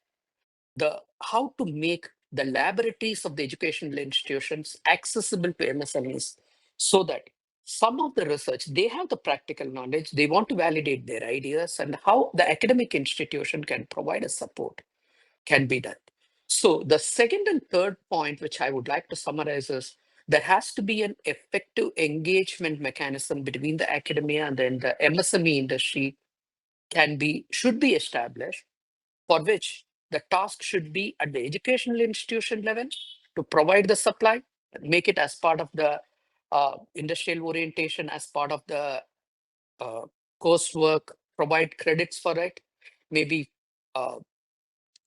how to make the laboratories of the educational institutions accessible to MSMEs, so that some of the research, they have the practical knowledge, they want to validate their ideas, and how the academic institution can provide a support can be done. So the second and third point, which I would like to summarize, is there has to be an effective engagement mechanism between the academia and then the MSME industry should be established, for which the task should be at the educational institution level to provide the supply, make it as part of the industrial orientation, as part of the coursework, provide credits for it, maybe a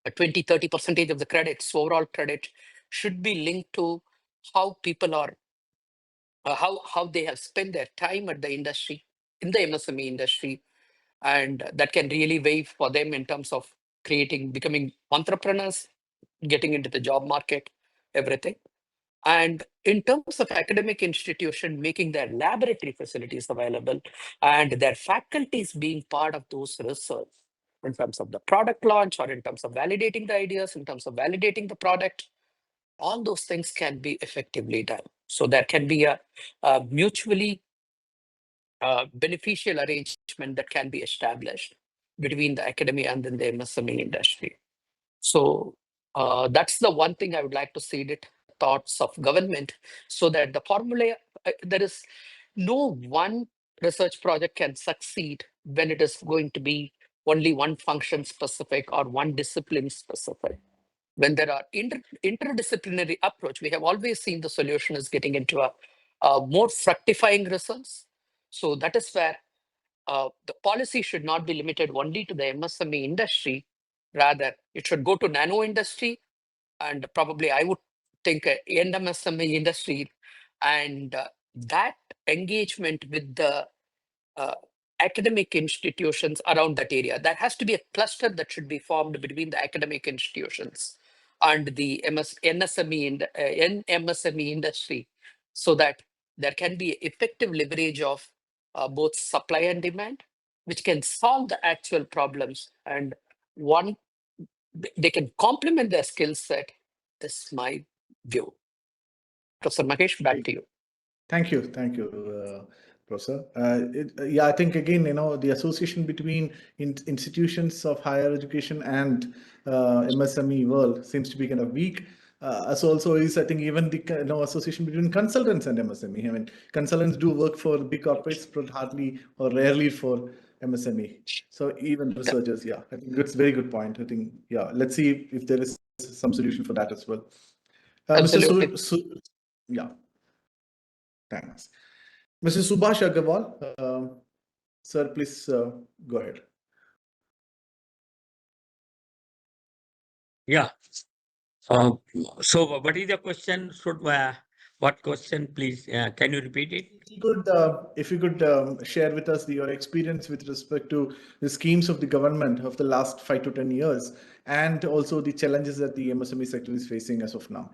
20-30% of the credits, overall credit, should be linked to how people are, how they have spent their time at the industry, in the MSME industry, and that can really weigh for them in terms of becoming entrepreneurs, getting into the job market, everything. And in terms of academic institution, making their laboratory facilities available and their faculties being part of those research in terms of the product launch or in terms of validating the ideas, in terms of validating the product, all those things can be effectively done. So there can be a mutually beneficial arrangement that can be established between the academia and then the MSME industry. So that's the one thing I would like to see it, thoughts of government, so that the formula, there is no one research project can succeed when it is going to be only one function specific or one discipline specific. When there are interdisciplinary approach, we have always seen the solution is getting into a more fructifying results. So that is where the policy should not be limited only to the MSME industry. Rather, it should go to nano industry, and probably I would think NMSME industry, and that engagement with the academic institutions around that area. That has to be a cluster that should be formed between the academic institutions and the NSME and MSME industry, so that there can be effective leverage of both supply and demand, which can solve the actual problems, and they can complement their skill set. This is my view. Professor Mahesh, back to you. Thank you, Professor. Yeah, I think again, the association between institutions of higher education and MSME world seems to be kind of weak. also is, I think, even the association between consultants and MSME. I mean, consultants do work for big corporates, but hardly or rarely for MSME. So even researchers, yeah, I think that's a very good point. I think, yeah, let's see if there is some solution for that as well. Mr. Absolutely. Yeah, thanks. Mr. Subhas Aggarwal, sir, please go ahead. Yeah. So what is the question? What question, please? Can you repeat it? If you could share with us your experience with respect to the schemes of the government of the last 5 to 10 years, and also the challenges that the MSME sector is facing as of now.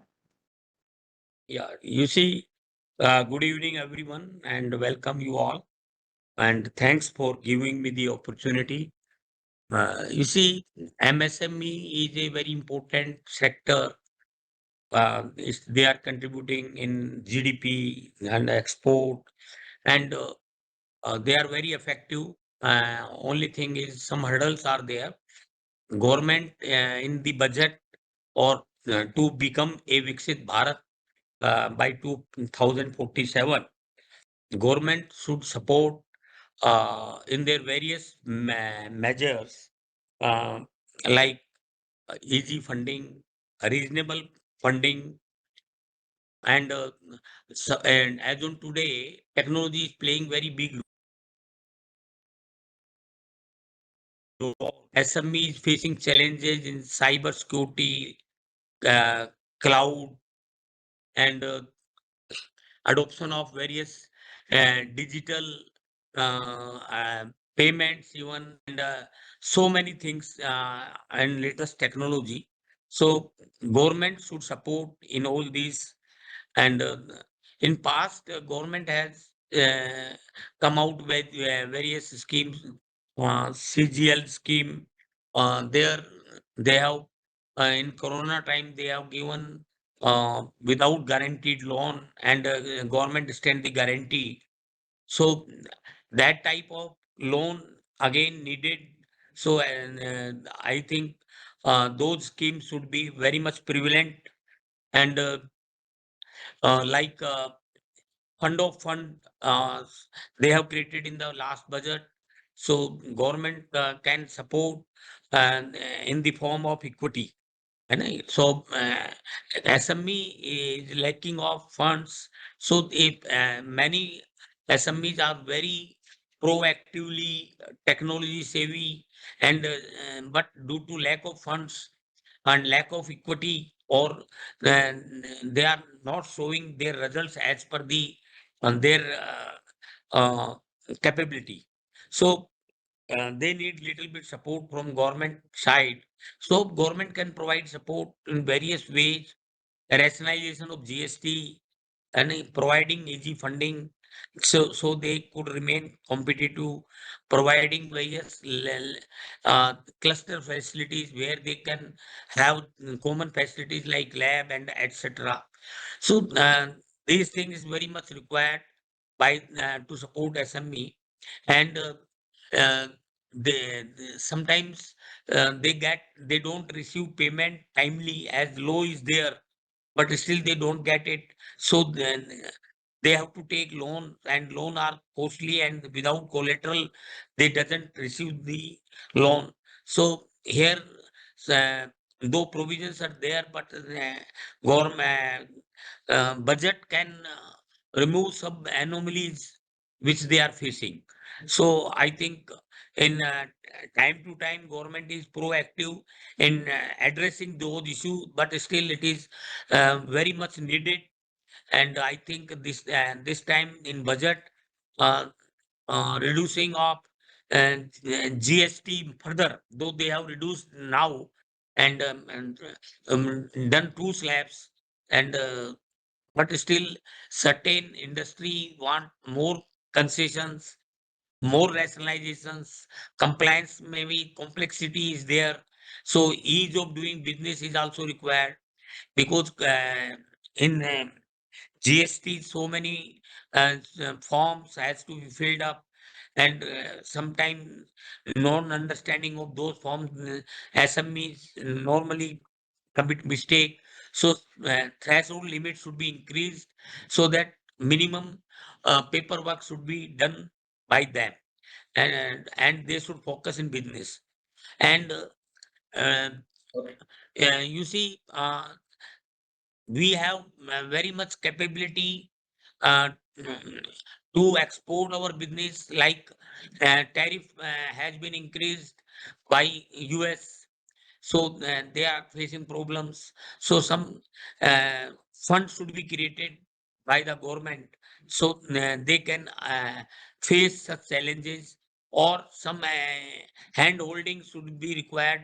Yeah, you see, good evening, everyone, and welcome you all. And thanks for giving me the opportunity. You see, MSME is a very important sector. They are contributing in GDP and export, and they are very effective. Only thing is some hurdles are there. Government in the budget or to become a Viksit Bharat by 2047, government should support in their various measures uh, like easy funding, reasonable funding, and and as on today, technology is playing very big role. SME is facing challenges in cyber security, cloud, and adoption of various digital payments, even, and so many things, and latest technology. So government should support in all these. And in past, government has come out with various schemes, CGL scheme. There they have in Corona time they have given without guaranteed loan, and government stand the guarantee. So that type of loan again needed. So I think those schemes should be very much prevalent, and like fund of fund they have created in the last budget. So government can support in the form of equity. And so SME is lacking of funds. So if many SMEs are very proactively technology savvy, and but due to lack of funds and lack of equity, or they are not showing their results as per their capability. So they need little bit support from government side. So government can provide support in various ways, rationalization of GST, and providing easy funding, so they could remain competitive, providing various cluster facilities where they can have common facilities like lab and etc. So these things is very much required by to support SME. And uh, sometimes they don't receive payment timely, as low is there, but still they don't get it. So then they have to take loan, and loan are costly, and without collateral they doesn't receive the loan. So here, uh, though provisions are there, but government budget can remove some anomalies which they are facing. So I think in time to time government is proactive in addressing those issues, but still it is very much needed. And I think this time in budget, uh, reducing of GST further, though they have reduced now, and done 2 slabs, and but still certain industry want more concessions, more rationalizations, compliance, maybe complexity is there. So ease of doing business is also required, because in GST so many forms has to be filled up, and sometimes non-understanding of those forms, SMEs normally commit mistake. So threshold limit should be increased so that minimum paperwork should be done by them, and they should focus in business. And uh, you see, we have very much capability uh, to export our business. Like tariff has been increased by US, so they are facing problems. So some funds should be created by the government, so they can face such challenges, or some hand holding should be required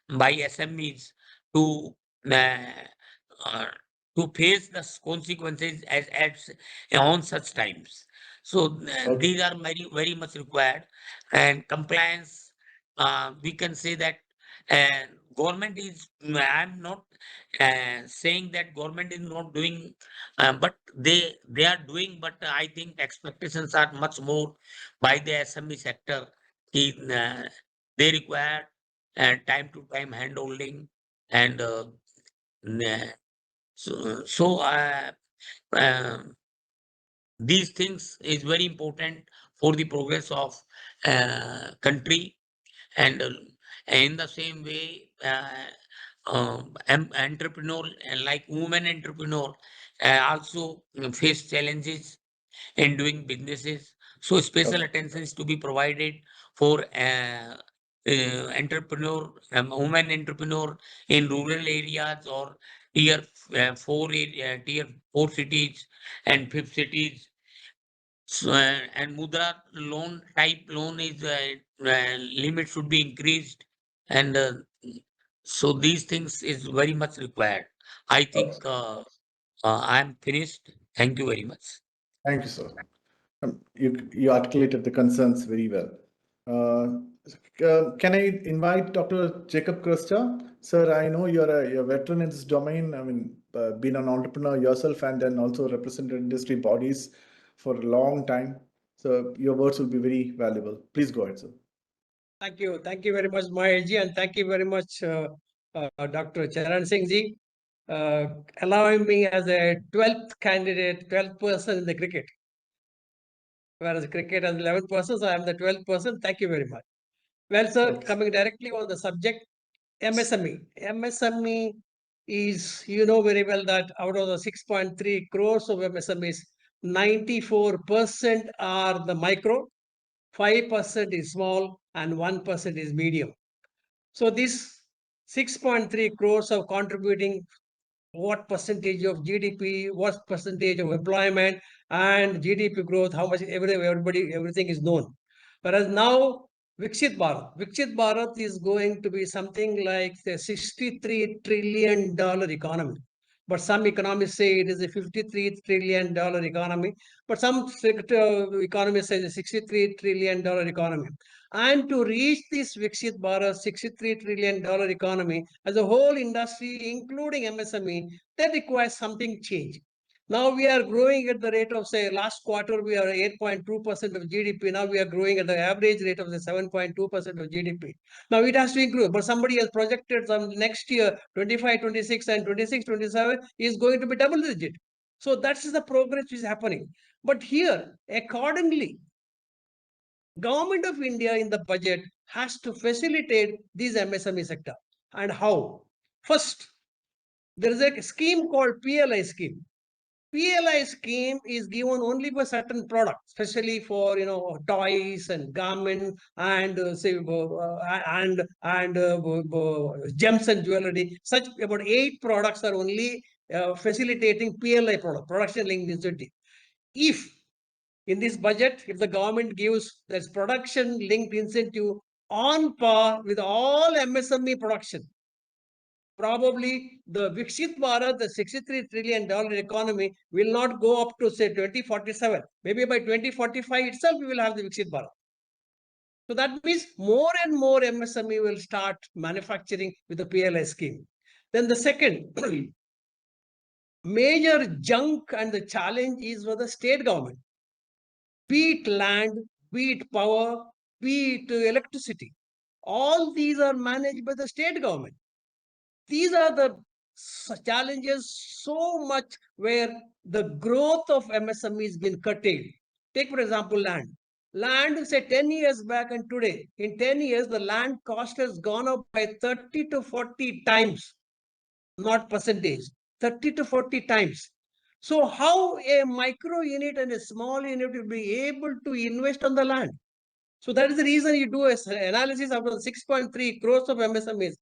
by SMEs to uh, to face the consequences as on such times. So these are very much required. And compliance, we can say that government is, I'm not saying that government is not doing, but they are doing, but I think expectations are much more by the SME sector. They require time to time hand holding, and so these things is very important for the progress of country. And in the same way, entrepreneur, like women entrepreneur, also face challenges in doing businesses. So special attention is to be provided for entrepreneur, women entrepreneur in rural areas, or tier 4 area, tier 4 cities and 5 cities. So, and Mudra loan type loan is limit should be increased, and so these things is very much required. I think I'm finished. Thank you very much. Thank you, sir. You articulated the concerns very well. Can I invite Dr. Jacob Krista? Sir, I know you're a veteran in this domain. I mean, been an entrepreneur yourself and then also represented industry bodies for a long time. So your words will be very valuable. Please go ahead, sir. Thank you. Thank you very much, Mahesh, and thank you very much, Dr. Charan Singh ji, allowing me as a 12th candidate, 12th person in the cricket. Whereas cricket has 11 persons, I am the 12th person. Thank you very much. Well, sir, coming directly on the subject, MSME. MSME is, you know very well that out of the 6.3 crores of MSMEs, 94% are the micro, 5% is small, and 1% is medium. So this 6.3 crores are contributing what percentage of GDP, what percentage of employment and GDP growth, how much everything is known. Whereas now Viksit Bharat is going to be something like the $63 trillion economy. But some economists say it is a $53 trillion economy. But some economists say it's a $63 trillion economy. And to reach this Viksit Bharat $63 trillion economy, as a whole industry, including MSME, that requires something change. Now we are growing at the rate of, say, last quarter, we are 8.2% of GDP. Now we are growing at the average rate of the 7.2% of GDP. Now it has to increase, but somebody has projected some next year, 25, 26 and 26, 27 is going to be double digit. So that's the progress which is happening. But here, accordingly, Government of India in the budget has to facilitate this MSME sector. And how? First, there is a scheme called PLI scheme. PLI scheme is given only for certain products, especially for toys and garments and gems and jewelry. Such about 8 products are only facilitating PLI production linked incentive. If in this budget, if the government gives this production linked incentive on par with all MSME production, probably the Viksit Bharat, the $63 trillion economy will not go up to say 2047. Maybe by 2045 itself, we will have the Viksit Bharat. So that means more and more MSME will start manufacturing with the PLI scheme. Then the second major junk and the challenge is for the state government. Be it land, be it power, be it electricity. All these are managed by the state government. These are the challenges so much where the growth of MSME has been curtailed. Take, for example, land. Land, say 10 years back and today, in 10 years, the land cost has gone up by 30 to 40 times, not percentage, 30 to 40 times. So how a micro unit and a small unit will be able to invest on the land? So that is the reason you do an analysis of the 6.3 crores of MSMEs.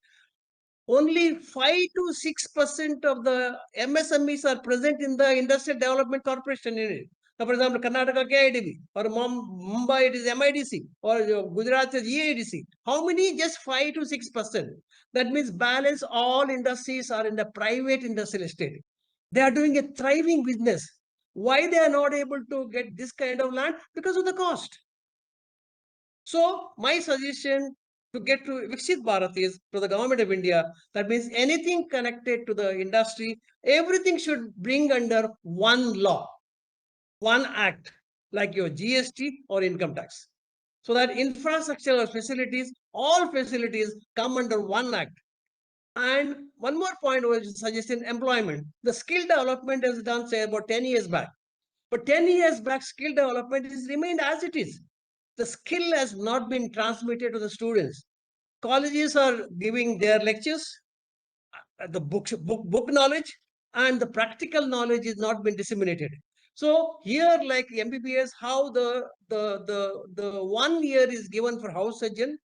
Only 5 to 6% of the MSMEs are present in the Industrial Development Corporation unit. Now, for example, Karnataka KIDB, or Mumbai it is MIDC, or Gujarat is EIDC. How many? Just 5 to 6%. That means balance all industries are in the private industrial estate. They are doing a thriving business. Why they are not able to get this kind of land? Because of the cost. So my suggestion to get to Viksit Bharat is to the government of India. That means anything connected to the industry, everything should bring under one law, one act, like your GST or income tax. So that infrastructural facilities, all facilities come under one act. And one more point was suggesting employment. The skill development is done, say, about 10 years back. But 10 years back, skill development has remained as it is. The skill has not been transmitted to the students. Colleges are giving their lectures, the book knowledge, and the practical knowledge is not been disseminated. So here, like MBBS, how the 1 year is given for house surgeon,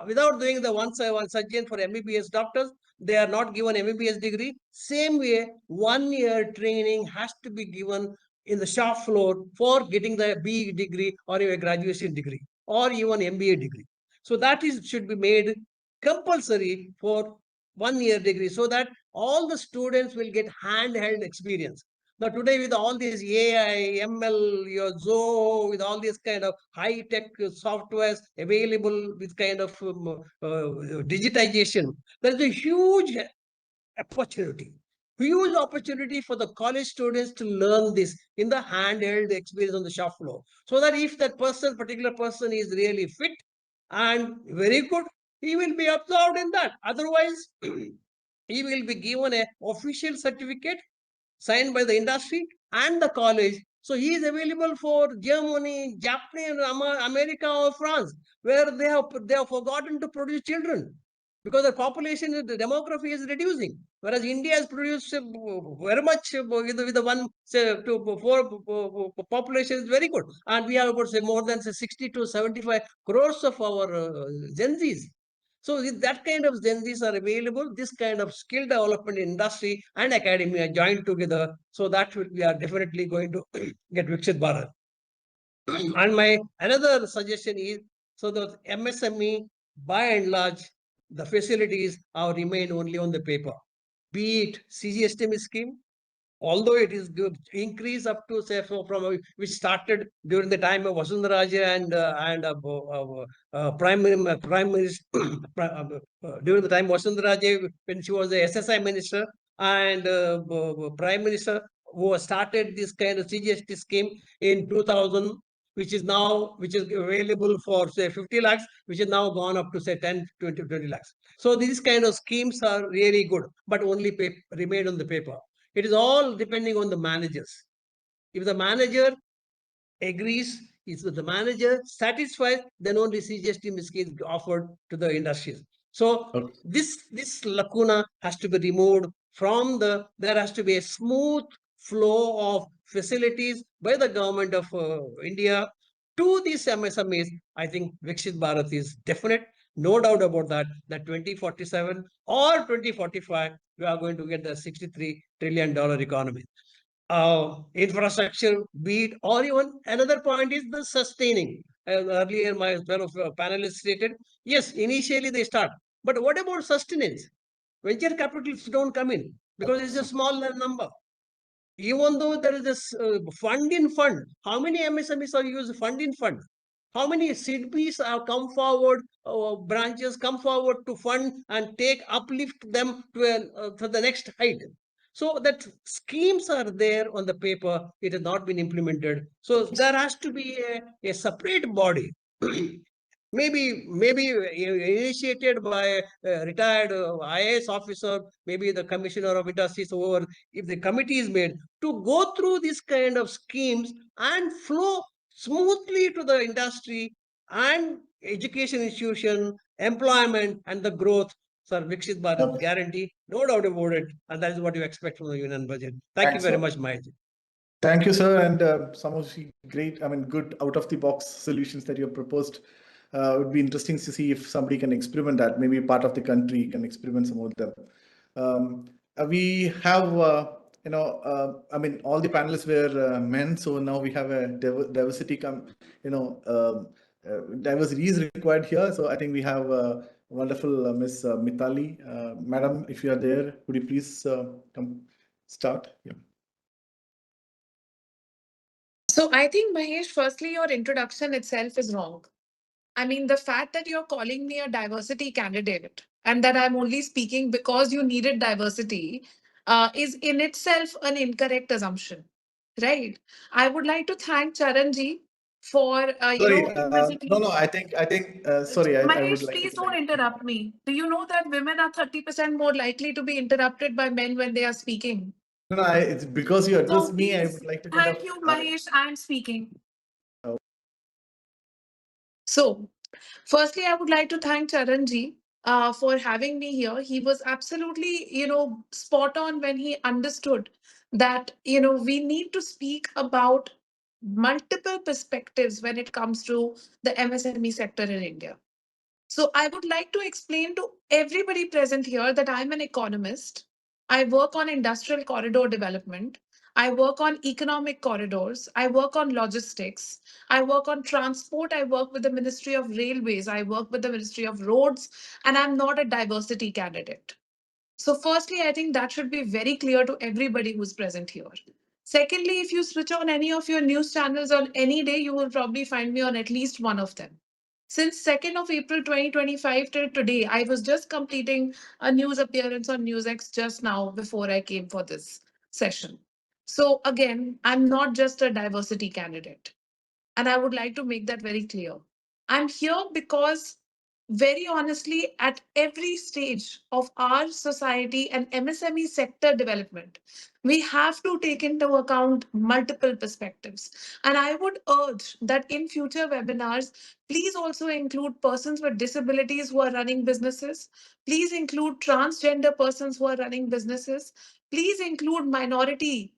without doing the one surgeon for MBBS doctors, they are not given MBBS degree. Same way, 1 year training has to be given in the shop floor for getting the BE degree or a graduation degree or even MBA degree. So that should be made compulsory for 1 year degree, so that all the students will get handheld experience. Now today, with all these AI, ML, your Zoho, with all these kind of high-tech softwares available with kind of digitization, there's a huge opportunity for the college students to learn this in the handheld experience on the shop floor. So that if that particular person is really fit and very good, he will be absorbed in that. Otherwise, he will be given an official certificate signed by the industry and the college. So he is available for Germany, Japan, America, or France, where they have forgotten to produce children, because the population, the demography is reducing. Whereas India has produced very much with the one, say, to 4 population is very good. And we have about, say, more than, say, 60 to 75 crores of our Gen Zs. So if that kind of Gen Zs are available, this kind of skill development industry and academia joined together. So that we are definitely going to get Viksit Bharat. And my another suggestion is, so the MSME, by and large, the facilities are remain only on the paper. Be it CGSTM scheme, although it is good, increase up to, say, from which started during the time of Vasundhara and Prime Minister during the time of Vasundhara when she was the SSI minister, and Prime Minister who started this kind of CGST scheme in 2000, which is available for, say, 50 lakhs, which is now gone up to, say, 10, 20 lakhs. So these kind of schemes are really good, but only remain on the paper. It is all depending on the managers. If the manager agrees, if the manager satisfies, then only CGST is offered to the industries. So this lacuna has to be removed from there has to be a smooth flow of facilities by the government of India to these MSMEs. I think Viksit Bharat is definite. No doubt about that 2047 or 2045, we are going to get the $63 trillion economy. Infrastructure, be it, or even another point is the sustaining. Earlier, my fellow panelists stated, yes, initially they start. But what about sustenance? Venture capitalists don't come in because it's a small number. Even though there is this fund in fund, how many MSMEs are used fund in fund? How many SIDBs have come forward, branches come forward to fund and uplift them to the next height? So that schemes are there on the paper, it has not been implemented. So there has to be a separate body maybe initiated by a retired IAS officer, maybe the commissioner of industries, over if the committee is made to go through this kind of schemes and flow smoothly to the industry and education institution, employment, and the growth. Sir, Viksit Bharat guarantee, no doubt about it, and that is what you expect from the union budget. Thank you very much, Mahesh. Thank you, sir, and some of the great, good out-of-the-box solutions that you have proposed. It would be interesting to see if somebody can experiment that. Maybe part of the country can experiment some of them. We have, all the panelists were men, so now we have a diversity. Diversity is required here. So I think we have wonderful Miss Mitali, Madam. If you are there, would you please come start? Yeah. So I think, Mahesh, firstly, your introduction itself is wrong. I mean, the fact that you're calling me a diversity candidate and that I'm only speaking because you needed diversity is in itself an incorrect assumption, right? I would like to thank Charanji for, Sorry, basically. no, I think, sorry, I would Mahesh, like please to don't interrupt me. Do you know that women are 30% more likely to be interrupted by men when they are speaking? No, it's because you So addressed me. I please, would like to thank you, Mahesh. I'm speaking. So, firstly, I would like to thank Charanji for having me here. He was absolutely, spot on when he understood that, we need to speak about multiple perspectives when it comes to the MSME sector in India. So I would like to explain to everybody present here that I'm an economist. I work on industrial corridor development. I work on economic corridors. I work on logistics. I work on transport. I work with the Ministry of Railways. I work with the Ministry of Roads. And I'm not a diversity candidate. So firstly, I think that should be very clear to everybody who's present here. Secondly, if you switch on any of your news channels on any day, you will probably find me on at least one of them. Since 2nd of April 2025 till today, I was just completing a news appearance on NewsX just now before I came for this session. So again, I'm not just a diversity candidate. And I would like to make that very clear. I'm here because, very honestly, at every stage of our society and MSME sector development, we have to take into account multiple perspectives. And I would urge that in future webinars, please also include persons with disabilities who are running businesses. Please include transgender persons who are running businesses. Please include minority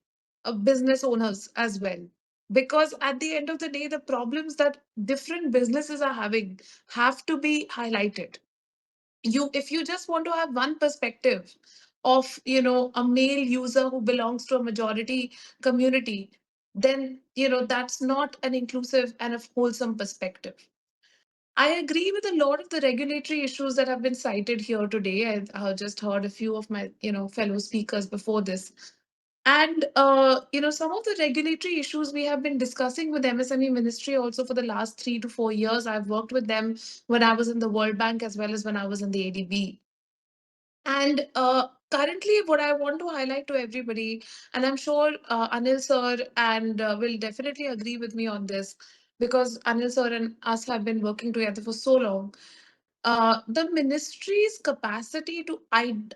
business owners as well. Because at the end of the day, the problems that different businesses are having have to be highlighted. If you just want to have one perspective of, a male user who belongs to a majority community, then, that's not an inclusive and a wholesome perspective. I agree with a lot of the regulatory issues that have been cited here today. I just heard a few of my, fellow speakers before this. And, some of the regulatory issues we have been discussing with MSME Ministry also for the last 3 to 4 years. I've worked with them when I was in the World Bank as well as when I was in the ADB. And currently, what I want to highlight to everybody, and I'm sure Anil sir and will definitely agree with me on this, because Anil sir and us have been working together for so long. The ministry's capacity to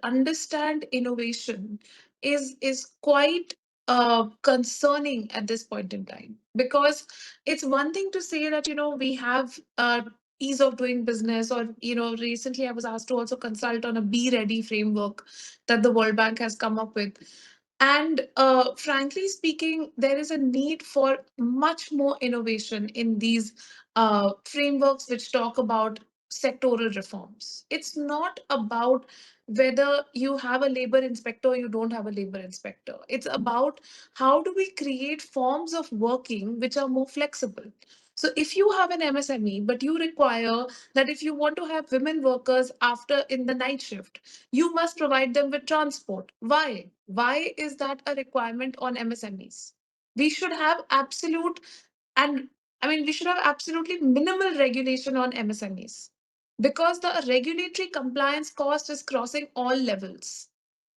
understand innovation is quite concerning at this point in time, because it's one thing to say that we have ease of doing business, or recently I was asked to also consult on a Be Ready framework that the World Bank has come up with. And frankly speaking, there is a need for much more innovation in these frameworks which talk about sectoral reforms. It's not about whether you have a labor inspector or you don't have a labor inspector. It's about how do we create forms of working which are more flexible. So if you have an MSME, but you require that if you want to have women workers after in the night shift, you must provide them with transport. Why? Why is that a requirement on MSMEs? We should have we should have absolutely minimal regulation on MSMEs, because the regulatory compliance cost is crossing all levels.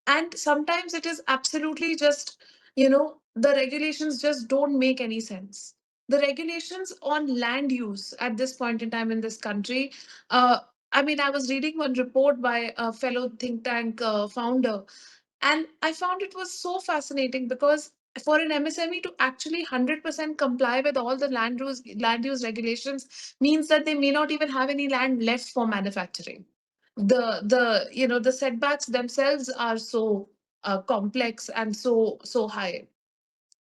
And sometimes it is absolutely just, the regulations just don't make any sense. The regulations on land use at this point in time in this country, I mean, I was reading one report by a fellow think tank founder, and I found it was so fascinating because for an MSME to actually 100% comply with all the land use regulations means that they may not even have any land left for manufacturing. The setbacks themselves are so complex and so high.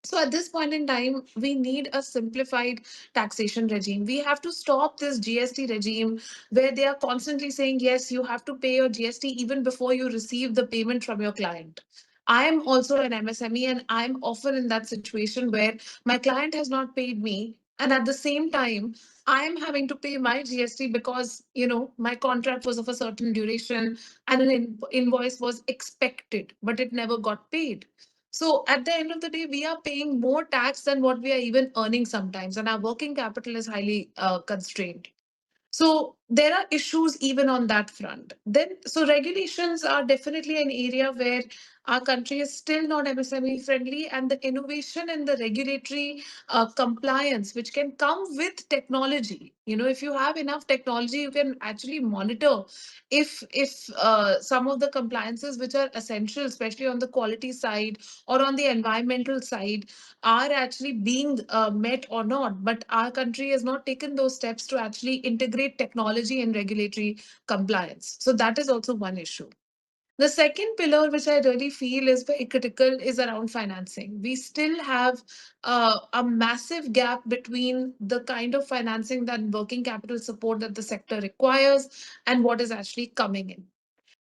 So at this point in time, we need a simplified taxation regime. We have to stop this GST regime where they are constantly saying, yes, you have to pay your GST even before you receive the payment from your client. I am also an MSME and I'm often in that situation where my client has not paid me. And at the same time, I am having to pay my GST because, my contract was of a certain duration and an invoice was expected, but it never got paid. So at the end of the day, we are paying more tax than what we are even earning sometimes, and our working capital is highly constrained. So there are issues even on that front. Then, so regulations are definitely an area where our country is still not MSME friendly, and the innovation and the regulatory compliance, which can come with technology. If you have enough technology, you can actually monitor if some of the compliances which are essential, especially on the quality side or on the environmental side, are actually being met or not. But our country has not taken those steps to actually integrate technology and regulatory compliance. So that is also one issue. The second pillar, which I really feel is very critical, is around financing. We still have a massive gap between the kind of financing that working capital support that the sector requires and what is actually coming in.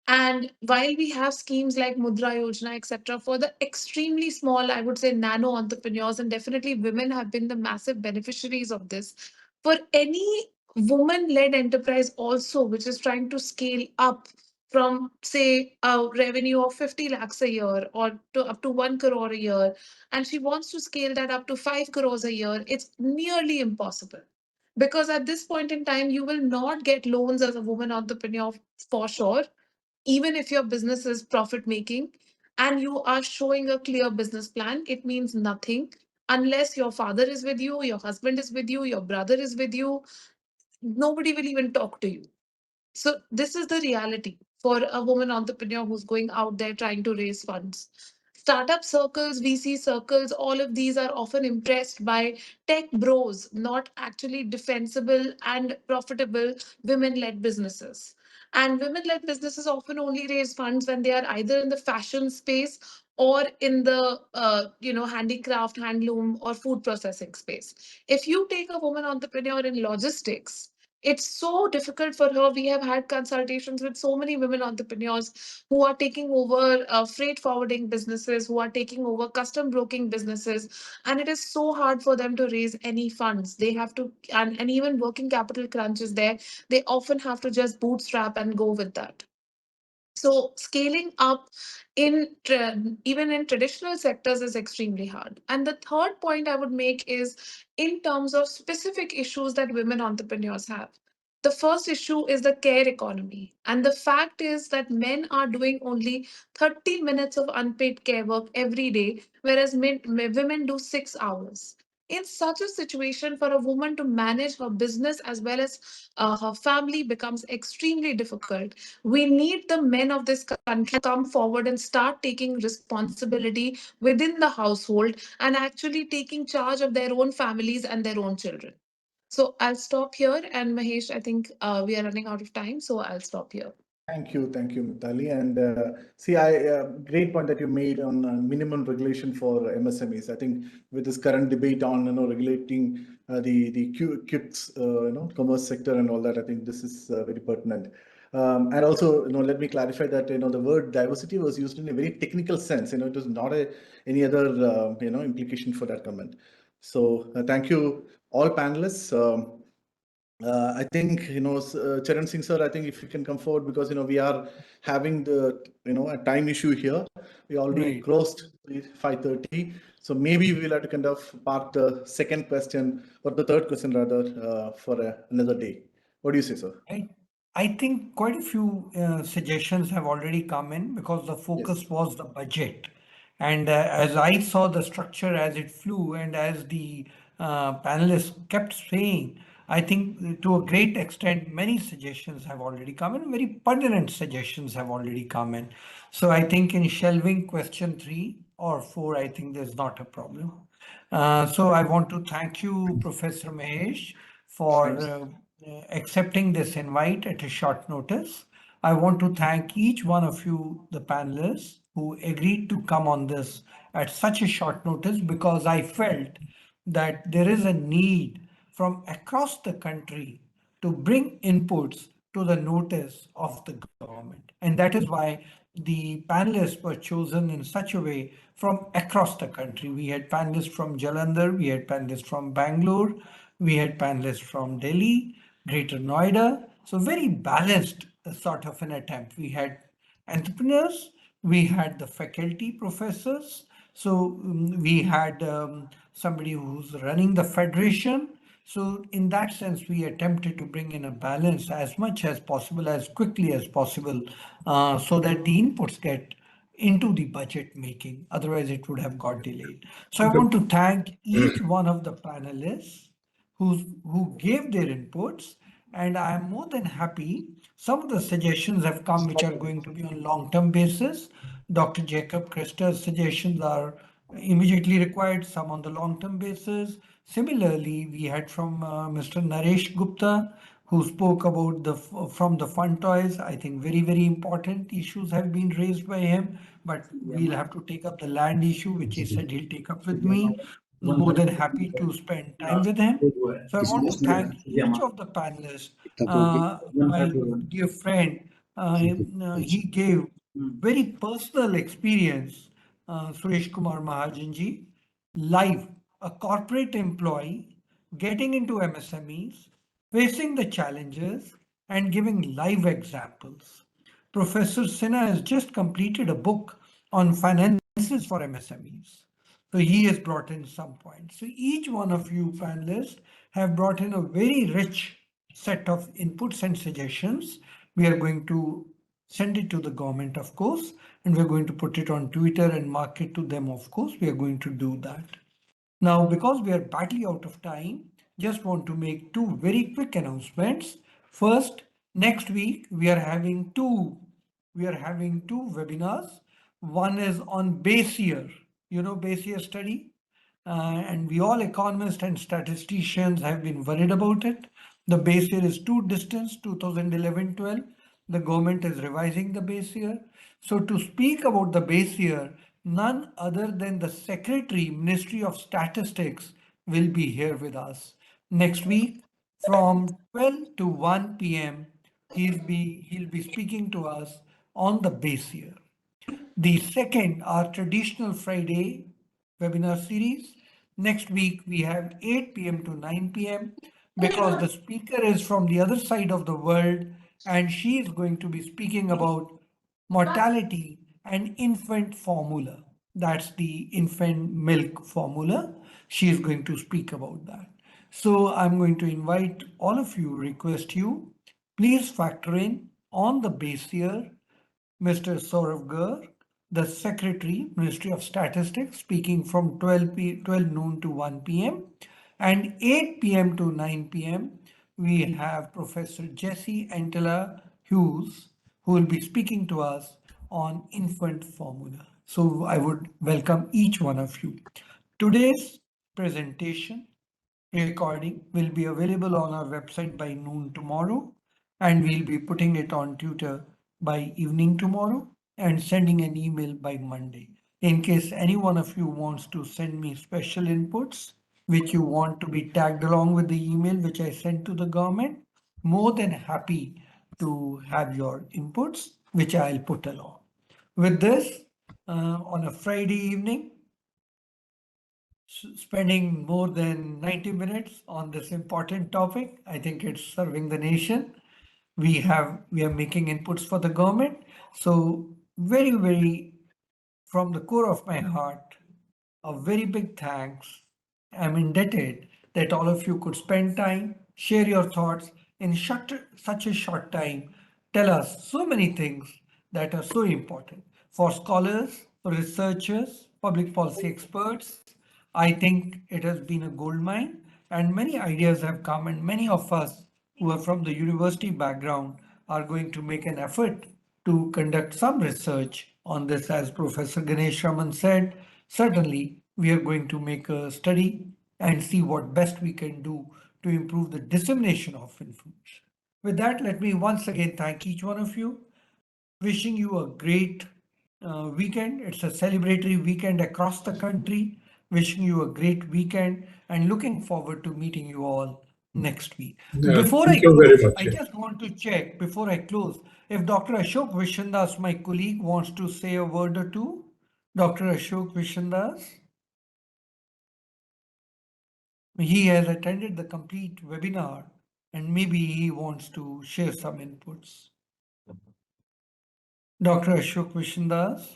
And while we have schemes like Mudra Yojana, etc., for the extremely small, I would say nano entrepreneurs, and definitely women have been the massive beneficiaries of this. For any woman-led enterprise also, which is trying to scale up from, say, a revenue of 50 lakhs a year or to up to 1 crore a year, and she wants to scale that up to 5 crores a year, it's nearly impossible. Because at this point in time, you will not get loans as a woman entrepreneur for sure, even if your business is profit making and you are showing a clear business plan. It means nothing unless your father is with you, your husband is with you, your brother is with you. Nobody will even talk to you. So this is the reality for a woman entrepreneur who's going out there trying to raise funds. Startup circles, VC circles, all of these are often impressed by tech bros, not actually defensible and profitable women-led businesses. And women-led businesses often only raise funds when they are either in the fashion space or in the handicraft, handloom, or food processing space. If you take a woman entrepreneur in logistics, it's so difficult for her. We have had consultations with so many women entrepreneurs who are taking over freight forwarding businesses, who are taking over custom broking businesses, and it is so hard for them to raise any funds. They have to, and even working capital crunch is there. They often have to just bootstrap and go with that. So scaling up even in traditional sectors is extremely hard. And the third point I would make is in terms of specific issues that women entrepreneurs have. The first issue is the care economy. And the fact is that men are doing only 30 minutes of unpaid care work every day, whereas women do 6 hours. In such a situation, for a woman to manage her business as well as her family becomes extremely difficult. We need the men of this country to come forward and start taking responsibility within the household and actually taking charge of their own families and their own children. So I'll stop here. And Mahesh, I think we are running out of time, so I'll stop here. Thank you, Mitali. And see, great point that you made on minimum regulation for MSMEs. I think with this current debate on regulating the QIPs, commerce sector and all that, I think this is very pertinent. And also, let me clarify that the word diversity was used in a very technical sense. It was not any other implication for that comment. So thank you, all panelists. I think, Charan Singh sir, I think if you can come forward, because, we are having a time issue here. We already crossed 5:30. So maybe we'll have to kind of park the second question or the third question rather for another day. What do you say, sir? I think quite a few suggestions have already come in because the focus was the budget. And as I saw the structure as it flew and as the panelists kept saying, I think to a great extent, many suggestions have already come in, very pertinent suggestions have already come in. So I think in shelving question 3 or 4, I think there's not a problem. So I want to thank you, Professor Mahesh, for accepting this invite at a short notice. I want to thank each one of you, the panelists, who agreed to come on this at such a short notice, because I felt that there is a need from across the country to bring inputs to the notice of the government. And that is why the panelists were chosen in such a way from across the country. We had panelists from Jalandhar, we had panelists from Bangalore, we had panelists from Delhi, Greater Noida. So very balanced sort of an attempt. We had entrepreneurs, we had the faculty professors, so we had somebody who's running the federation. So in that sense, we attempted to bring in a balance as much as possible, as quickly as possible, so that the inputs get into the budget making. Otherwise, it would have got delayed. So I want to thank each one of the panelists who gave their inputs, and I am more than happy. Some of the suggestions have come which are going to be on long-term basis. Dr. Jacob Krister's suggestions are immediately required, some on the long-term basis. Similarly, we had from Mr. Naresh Gupta, who spoke about the from the fun toys. I think very important issues have been raised by him, but we'll have to take up the land issue, which he said he'll take up with me. More than happy to spend time with him. So I want to thank each of the panelists. My dear friend, he gave very personal experience, Suresh Kumar Mahajan, live, a corporate employee getting into MSMEs, facing the challenges and giving live examples. Professor Sinha has just completed a book on finances for MSMEs. So he has brought in some points. So each one of you panelists have brought in a very rich set of inputs and suggestions. We are going to send it to the government, of course, and we're going to put it on Twitter and market to them, of course. We are going to do that. Now, because we are badly out of time, just want to make two very quick announcements. First, next week we are having two webinars. One is on base year, base year study. And we all economists and statisticians have been worried about it. The base year is too distant, 2011-12. The government is revising the base year. So to speak about the base year, none other than the Secretary, Ministry of Statistics, will be here with us. Next week, from 12 to 1 p.m., he'll be speaking to us on the base year. The second, our traditional Friday webinar series. Next week, we have 8 p.m. to 9 p.m. because the speaker is from the other side of the world, and she is going to be speaking about mortality and infant formula. That's the infant milk formula. She is going to speak about that. So I'm going to invite all of you, request you, please factor in on the base year Mr. Saurav Garg, the Secretary, Ministry of Statistics, speaking from 12 noon to 1 p.m. And 8 p.m. to 9 p.m., we have Professor Jesse Antela Hughes, who will be speaking to us on infant formula. So I would welcome each one of you. Today's presentation recording will be available on our website by noon tomorrow, and we'll be putting it on Twitter by evening tomorrow and sending an email by Monday. In case any one of you wants to send me special inputs, which you want to be tagged along with the email which I sent to the government, more than happy to have your inputs, which I'll put along. With this, on a Friday evening, spending more than 90 minutes on this important topic, I think it's serving the nation. We are making inputs for the government. So very, from the core of my heart, a very big thanks. I'm indebted that all of you could spend time, share your thoughts in such a short time, tell us so many things that are so important for scholars, for researchers, public policy experts, I think it has been a gold mine and many ideas have come, and many of us who are from the university background are going to make an effort to conduct some research on this. As Professor Ganesaraman said, certainly we are going to make a study and see what best we can do to improve the dissemination of information. With that, let me once again thank each one of you. Wishing you a great weekend. It's a celebratory weekend across the country. Wishing you a great weekend and looking forward to meeting you all next week. Yeah, Before I thank you very close, much. I just want to check before I close if Dr. Ashok Vishandas, my colleague, wants to say a word or two. Dr. Ashok Vishandas. He has attended the complete webinar and maybe he wants to share some inputs. Dr. Ashok Vishandas.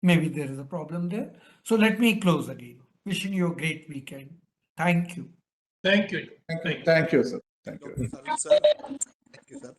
Maybe there is a problem there. So let me close again. Wishing you a great weekend. Thank you. Thank you. Thank you, sir. Thank you. Dr. Saril, sir. Thank you, sir.